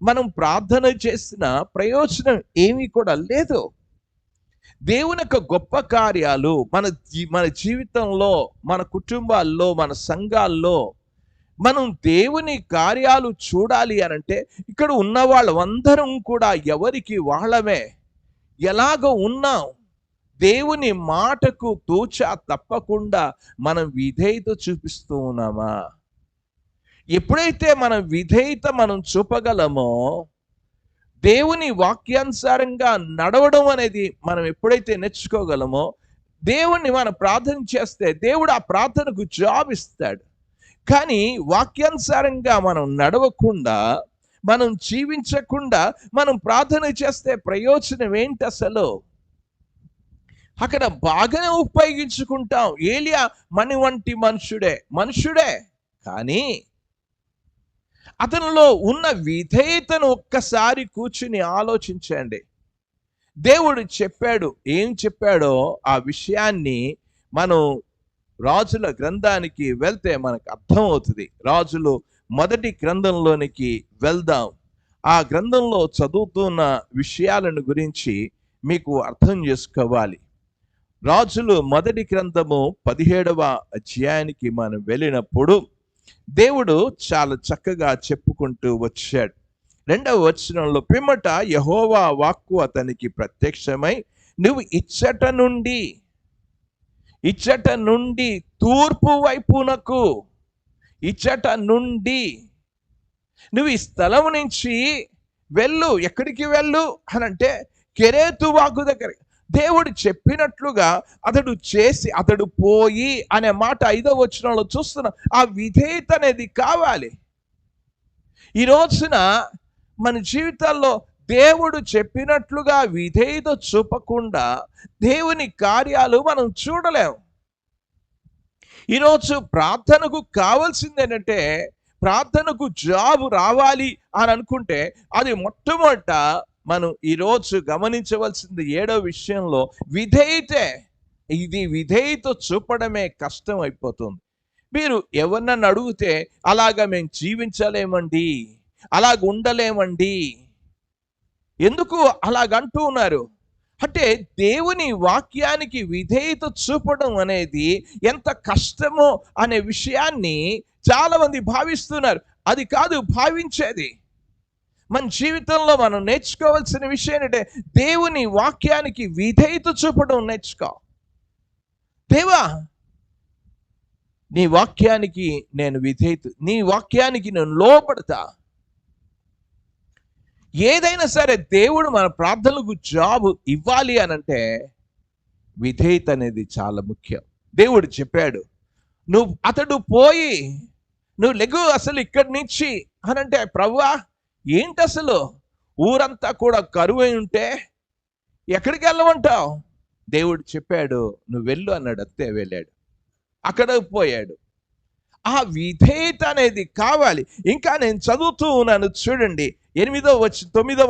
మనం ప్రార్థన చేసిన ప్రయోజనం ఏమీ కూడా లేదు. దేవుని యొక్క గొప్ప కార్యాలు మన జీవితంలో, మన కుటుంబాల్లో, మన సంఘాల్లో మనం దేవుని కార్యాలు చూడాలి అనంటే ఇక్కడ ఉన్న వాళ్ళందరం కూడా ఎవరికి వాళ్ళమే ఎలాగ ఉన్నాం, దేవుని మాటకు తూచా తప్పకుండా మనం విధేయత చూపిస్తూ ఉన్నామా? ఎప్పుడైతే మనం చూపగలమో, దేవుని వాక్యానుసారంగా నడవడం అనేది మనం ఎప్పుడైతే నేర్చుకోగలమో, దేవుణ్ణి మనం ప్రార్థన చేస్తే దేవుడు ఆ ప్రార్థనకు జవాబు ఇస్తాడు. కానీ వాక్యానుసారంగా మనం నడవకుండా, మనం జీవించకుండా మనం ప్రార్థన చేస్తే ప్రయోజనం ఏంటి అసలు? అక్కడ బాగానే ఉపయోగించుకుంటాం. ఏలియా మన వంటి మనుషుడే కానీ అతనిలో ఉన్న విధేయతను ఒక్కసారి కూర్చుని ఆలోచించండి. దేవుడు చెప్పాడు, ఏం చెప్పాడో ఆ విషయాన్ని మనం రాజుల గ్రంథానికి వెళ్తే మనకు అర్థమవుతుంది. రాజులు మొదటి గ్రంథంలోనికి వెళ్దాం. ఆ గ్రంథంలో చదువుతున్న విషయాలను గురించి మీకు అర్థం చేసుకోవాలి. రాజులు మొదటి గ్రంథము 17వ అధ్యాయానికి మనం వెళ్ళినప్పుడు దేవుడు చాలా చక్కగా చెప్పుకుంటూ వచ్చాడు. 2వ వచనంలో, పిమ్మట యెహోవా వాక్కు అతనికి ప్రత్యక్షమై, నువ్వు ఇచ్చట నుండి తూర్పు వైపునకు, ఇచ్చట నుండి నువ్వు ఈ స్థలం నుంచి వెళ్ళు. ఎక్కడికి వెళ్ళు అనంటే కెరేతు వాగు దగ్గర. దేవుడు చెప్పినట్లుగా అతడు పోయి అనే మాట 5వ వచనంలో చూస్తున్నాం. ఆ విధేయత అనేది కావాలి. ఈ రోజున మన జీవితాల్లో దేవుడు చెప్పినట్లుగా విధేయత చూపకుండా దేవుని కార్యాలు మనం చూడలేము. ఈరోజు ప్రార్థనకు కావాల్సింది ఏంటంటే, ప్రార్థనకు జవాబు రావాలి అని అనుకుంటే అది మొట్టమొదట మనం ఈరోజు గమనించవలసింది 7వ విషయంలో విధేయతే. ఇది విధేయత చూపడమే కష్టం అయిపోతుంది. మీరు ఎవరినన్నా అడిగితే అలాగా మేము జీవించలేమండి, అలాగ ఉండలేమండి, ఎందుకు అలాగంటూ ఉన్నారు అంటే దేవుని వాక్యానికి విధేయత చూపడం అనేది ఎంత కష్టమో అనే విషయాన్ని చాలా మంది భావిస్తున్నారు. అది కాదు భావించేది. మన జీవితంలో మనం నేర్చుకోవాల్సిన విషయం ఏంటంటే దేవుని వాక్యానికి విధేయత చూపడం నేర్చుకో. దేవా, నీ వాక్యానికి నేను నీ వాక్యానికి నేను లోబడతా. ఏదైనా సరే దేవుడు మన ప్రార్థనలకు జవాబు ఇవ్వాలి అనంటే విధేయత అనేది చాలా ముఖ్యం. దేవుడు చెప్పాడు, అతడు పోయి నువ్వు లెగు అసలు ఇక్కడి నుంచి అనంటే, ప్రభువా ఏంటి అసలు ఊరంతా కూడా కరువై ఉంటే ఎక్కడికి వెళ్ళమంటావు? దేవుడు చెప్పాడు, నువ్వు వెళ్ళు అన్నాడు. అంతే, వెళ్ళాడు, అక్కడ పోయాడు. ఆ విధేయత అనేది కావాలి. ఇంకా నేను చదువుతూ ఉన్నాను, చూడండి 9వ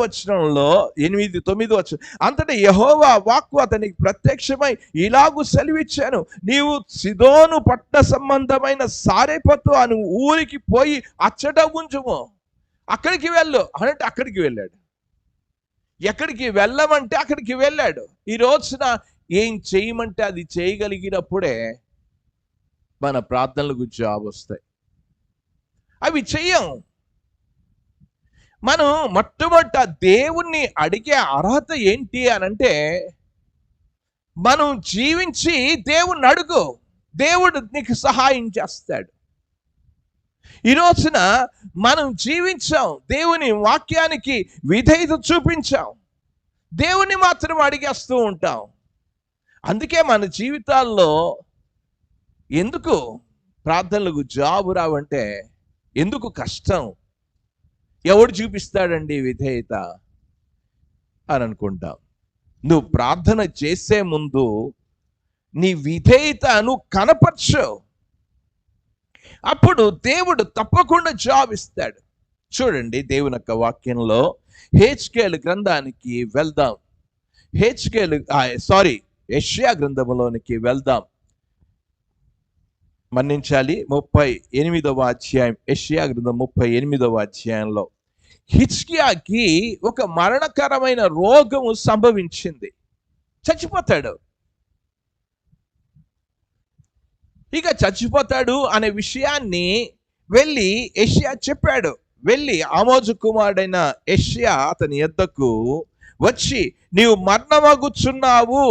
వచనంలో, 8-9 వచనం. అంతటా యెహోవా వాక్కు అతనికి ప్రత్యక్షమై ఇలాగు సెలవిచ్చాను, నీవు సిదోను పట్టణ సంబంధమైన సారెపతు అను ఊరికి పోయి అచ్చట ఉంచుము. అక్కడికి వెళ్ళు అంటే అక్కడికి వెళ్ళాడు. ఎక్కడికి వెళ్ళమంటే అక్కడికి వెళ్ళాడు. ఈ రోజున ఏం చేయమంటే అది చేయగలిగినప్పుడే మన ప్రార్థనలకు జవాబు వస్తాయి. అవి చెయ్యం. మనం మొట్టమొదట దేవుణ్ణి అడిగే అర్హత ఏంటి అనంటే, మనం జీవించి దేవుణ్ణి అడుగు, దేవుడు నీకు సహాయం చేస్తాడు. ఈ రోజున మనం జీవించాం, దేవుని వాక్యానికి విధేయత చూపించాం, దేవుని మాత్రం అడిగేస్తూ ఉంటాం. అందుకే మన జీవితాల్లో ఎందుకు ప్రార్థనలకు జవాబు రావంటే, ఎందుకు కష్టం, ఎవడు చూపిస్తాడండి విధేయత అని అనుకుంటాం. నువ్వు ప్రార్థన చేసే ముందు నీ విధేయతను కనపరచు, అప్పుడు దేవుడు తప్పకుండా జవాబు ఇస్తాడు. చూడండి దేవుని యొక్క వాక్యంలో హెచ్కేలు గ్రంథానికి వెళ్దాం. యెషయా గ్రంథంలోనికి వెళ్దాం. మన్నించాలి, 38వ అధ్యాయం, యెషయా గ్రంథం 38వ అధ్యాయంలో హిజ్కియాకి ఒక మరణకరమైన రోగము సంభవించింది, చచ్చిపోతాడు. ఇక చచ్చిపోతాడు అనే విషయాన్ని వెళ్ళి యెషయా చెప్పాడు. వెళ్ళి ఆమోజు కుమారుడైన యెషయా అతని యొద్దకు వచ్చి, నీవు మరణమగుచున్నావు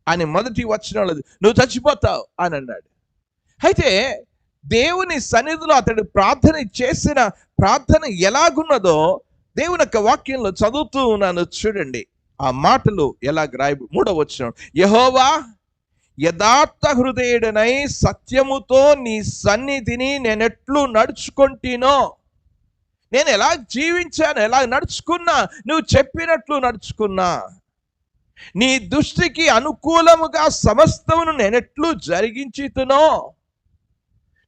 అని మొదటి వచనంలో, నువ్వు చచ్చిపోతావు అని అన్నాడు. అయితే దేవుని సన్నిధిలో అతడు ప్రార్థన చేసిన ప్రార్థన ఎలాగున్నదో దేవుని యొక్క వాక్యంలో చదువుతూ ఉన్నాను. చూడండి ఆ మాటలు ఎలా రాయ. 3వ వచనం, యెహోవా యథార్థ హృదయుడనై సత్యముతో నీ సన్నిధిని నేనెట్లు నడుచుకుంటునో, నేను ఎలా జీవించాను, ఎలా నడుచుకున్నా, నువ్వు చెప్పినట్లు నడుచుకున్నా, నీ దృష్టికి అనుకూలముగా సమస్తమును నేనెట్లు జరిగించుతునో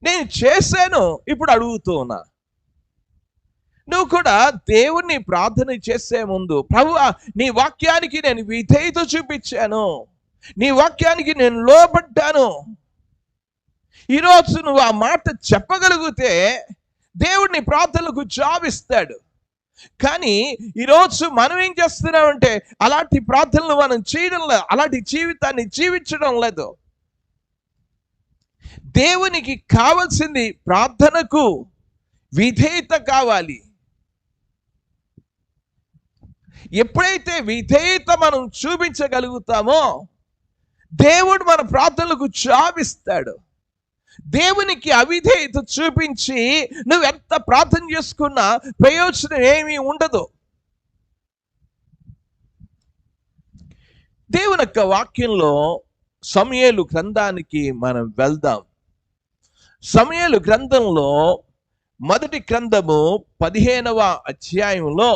నేను చేశాను, ఇప్పుడు అడుగుతున్నా. నువ్వు కూడా దేవుణ్ణి ప్రార్థన చేసే ముందు, ప్రభువా నీ వాక్యానికి నేను విధేయత చూపించాను, నీ వాక్యానికి నేను లోబడ్డాను. ఈరోజు నువ్వు ఆ మాట చెప్పగలిగితే దేవుడిని ప్రార్థనలకు జాబ్ ఇస్తాడు. కానీ ఈరోజు మనం ఏం చేస్తున్నామంటే అలాంటి ప్రార్థనలు మనం చేయడం లేదు, అలాంటి జీవితాన్ని జీవించడం లేదు. దేవునికి కావాల్సింది ప్రార్థనకు విధేయత కావాలి. ఎప్పుడైతే విధేయత మనం చూపించగలుగుతామో దేవుడు మన ప్రార్థనలకు జవాబిస్తాడు. దేవునికి అవిధేయత చూపించి నువ్వు ఎంత ప్రార్థన చేసుకున్నా ప్రయోజనం ఏమీ ఉండదు. దేవుని యొక్క వాక్యంలో సమూయేలు గ్రంథానికి మనం వెళ్దాం. సమూయేలు గ్రంథంలో మొదటి గ్రంథము 15వ అధ్యాయంలో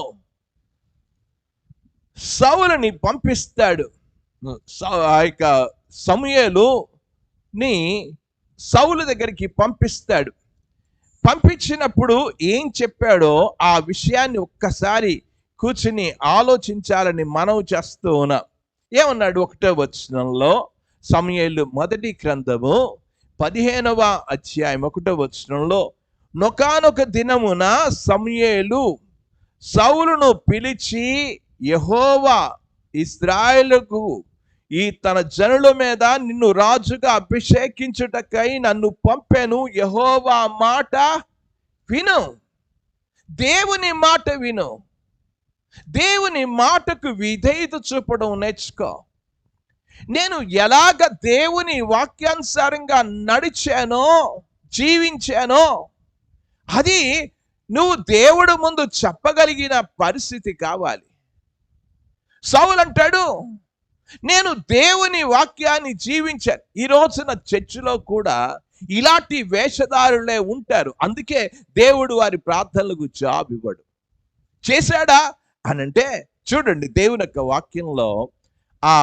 సౌలుని పంపిస్తాడు. ఆ యొక్క సమూయేలుని సౌలు దగ్గరికి పంపిస్తాడు. పంపించినప్పుడు ఏం చెప్పాడో ఆ విషయాన్ని ఒక్కసారి కూర్చుని ఆలోచించాలని మనవి చేస్తూ ఉన్నా. ఏమన్నాడు? 1వ వచనంలో, సమూయేలు మొదటి గ్రంథము 15వ అధ్యాయం 1వ వచనంలో, నొకానొక దినమున సమూయేలు సౌలును పిలిచి, యెహోవా ఇశ్రాయేలుకు ఈ తన జనుల మీద నిన్ను రాజుగా అభిషేకించుటకై నన్ను పంపెను. యెహోవా మాట విను, దేవుని మాట విను. దేవుని మాటకు విధేయత చూపడం నేర్చుకో. నేను ఎలాగ దేవుని వాక్యానుసారంగా నడిచానో, జీవించానో అది నువ్వు దేవుడు ముందు చెప్పగలిగిన పరిస్థితి కావాలి. సౌలు అంటాడు, నేను దేవుని వాక్యాన్ని జీవించాను. ఈ రోజున చర్చిలో కూడా ఇలాంటి వేషధారులే ఉంటారు. అందుకే దేవుడు వారి ప్రార్థనలకు జవాబు ఇవ్వడు. చేశాడా అనంటే చూడండి, దేవుని యొక్క వాక్యంలో ఆ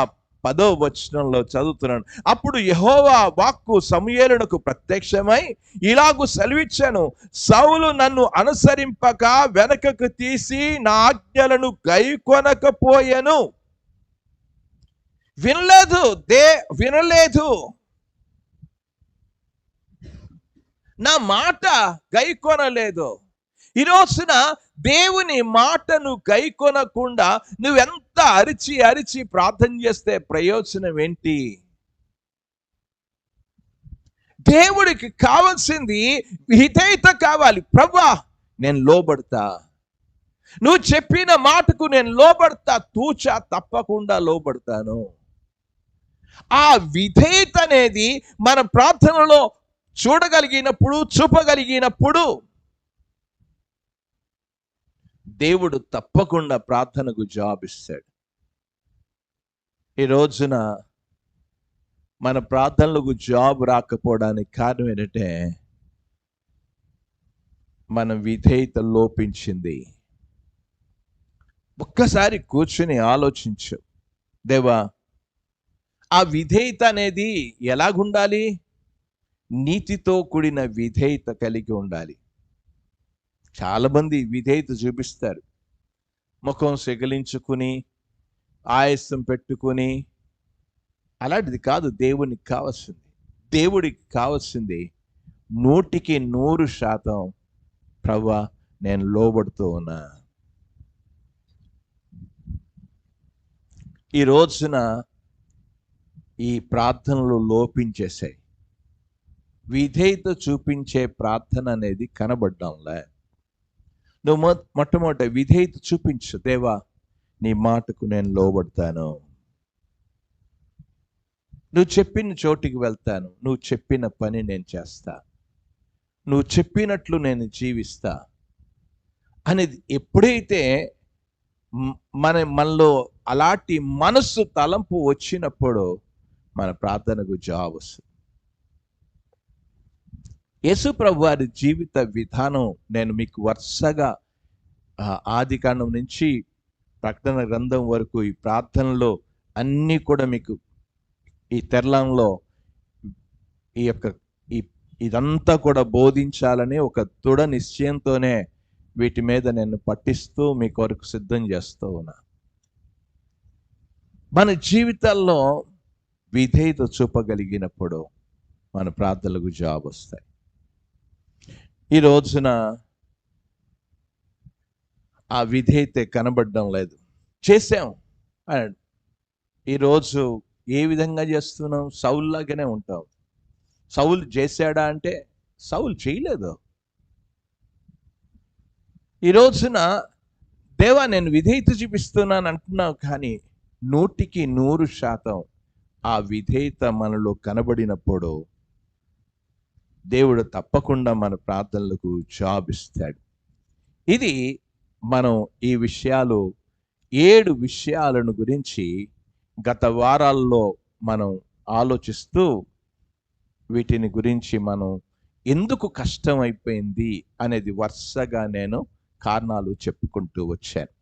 10వ వచనంలో చదువుతున్నాను. అప్పుడు యెహోవా వాక్కు సమూయేలునకు ప్రత్యక్షమై ఇలాగు సెలవిచ్చాను, సౌలు నన్ను అనుసరింపక వెనకకు తీసి నా ఆజ్ఞలను గైకొనకపోయెను. వినలేదు, నా మాట గైకొనలేదు. ఈ రోజున దేవుని మాటను గైకొనకుండా నువ్వెంత అరిచి ప్రార్థన చేస్తే ప్రయోజనం ఏంటి? దేవుడికి కావాల్సింది విధేయత కావాలి. ప్రభువా నేను లోబడతా, నువ్వు చెప్పిన మాటకు నేను లోబడతా, తూచా తప్పకుండా లోబడతాను. ఆ విధేయత అనేది మన ప్రార్థనలో చూడగలిగినప్పుడు, చూపగలిగినప్పుడు దేవుడు తప్పకుండా ప్రార్థనకు జవాబిస్తాడు. ఈ రోజున మన ప్రార్థనలకు జవాబు రాకపోవడానికి కారణం ఏంటంటే మన విధేయత లోపించింది. ఒక్కసారి కూర్చుని ఆలోచించు, దేవా ఆ విధేయత అనేది ఎలాగుండాలి? నీతితో కూడిన విధేయత కలిగి ఉండాలి. చాలా మంది విధేయత చూపిస్తారు, ముఖం సెగలించుకుని ఆయాసం పెట్టుకుని. అలాంటిది కాదు దేవునికి కావాల్సింది. దేవుడికి కావాల్సింది 100% ప్రభువా నేను లోబడుతూ ఉన్నా. ఈ రోజున ఈ ప్రార్థనలు లోపించేశాయి. విధేయత చూపించే ప్రార్థన అనేది కనబడ్డంలే. నువ్వు మొట్టమొదట విధేయత చూపించు, దేవా నీ మాటకు నేను లోబడతాను, నువ్వు చెప్పిన చోటికి వెళ్తాను, నువ్వు చెప్పిన పని నేను చేస్తా, నువ్వు చెప్పినట్లు నేను జీవిస్తా అనేది ఎప్పుడైతే మనలో అలాంటి మనస్సు తలంపు వచ్చినప్పుడు మన ప్రార్థనకు జవాబు వస్తుంది. యేసు ప్రభు వారి జీవిత విధానం నేను మీకు వరుసగా ఆది కాండం నుంచి ప్రకటన గ్రంథం వరకు ఈ ప్రార్థనలో అన్నీ కూడా మీకు ఈ తెరలంలో ఈ యొక్క ఇదంతా కూడా బోధించాలని ఒక దృఢ నిశ్చయంతోనే వీటి మీద నేను పట్టిస్తూ మీ కొరకు సిద్ధం చేస్తూ ఉన్నా. మన జీవితాల్లో విధేయత చూపగలిగినప్పుడు మన ప్రార్థనలకు జవాబు వస్తాయి. ఈ రోజున ఆ విధేయత కనబడడం లేదు. చేసాం అండ్ ఈరోజు ఏ విధంగా చేస్తున్నాం? సౌలులాగానే ఉంటాం. సౌలు చేశాడా అంటే సౌలు చేయలేదు. ఈ రోజున దేవా నేను విధేయత చూపిస్తున్నాను అంటున్నావు, కానీ 100% ఆ విధేయత మనలో కనబడినప్పుడు దేవుడు తప్పకుండా మన ప్రార్థనలకు జవాబు ఇస్తాడు. ఇది మనం ఈ విషయాలు 7 విషయాలను గురించి గత వారాల్లో మనం ఆలోచిస్తూ వీటిని గురించి మనం ఎందుకు కష్టం అయిపోయింది అనేది వరుసగా నేను కారణాలు చెప్పుకుంటూ వచ్చాను.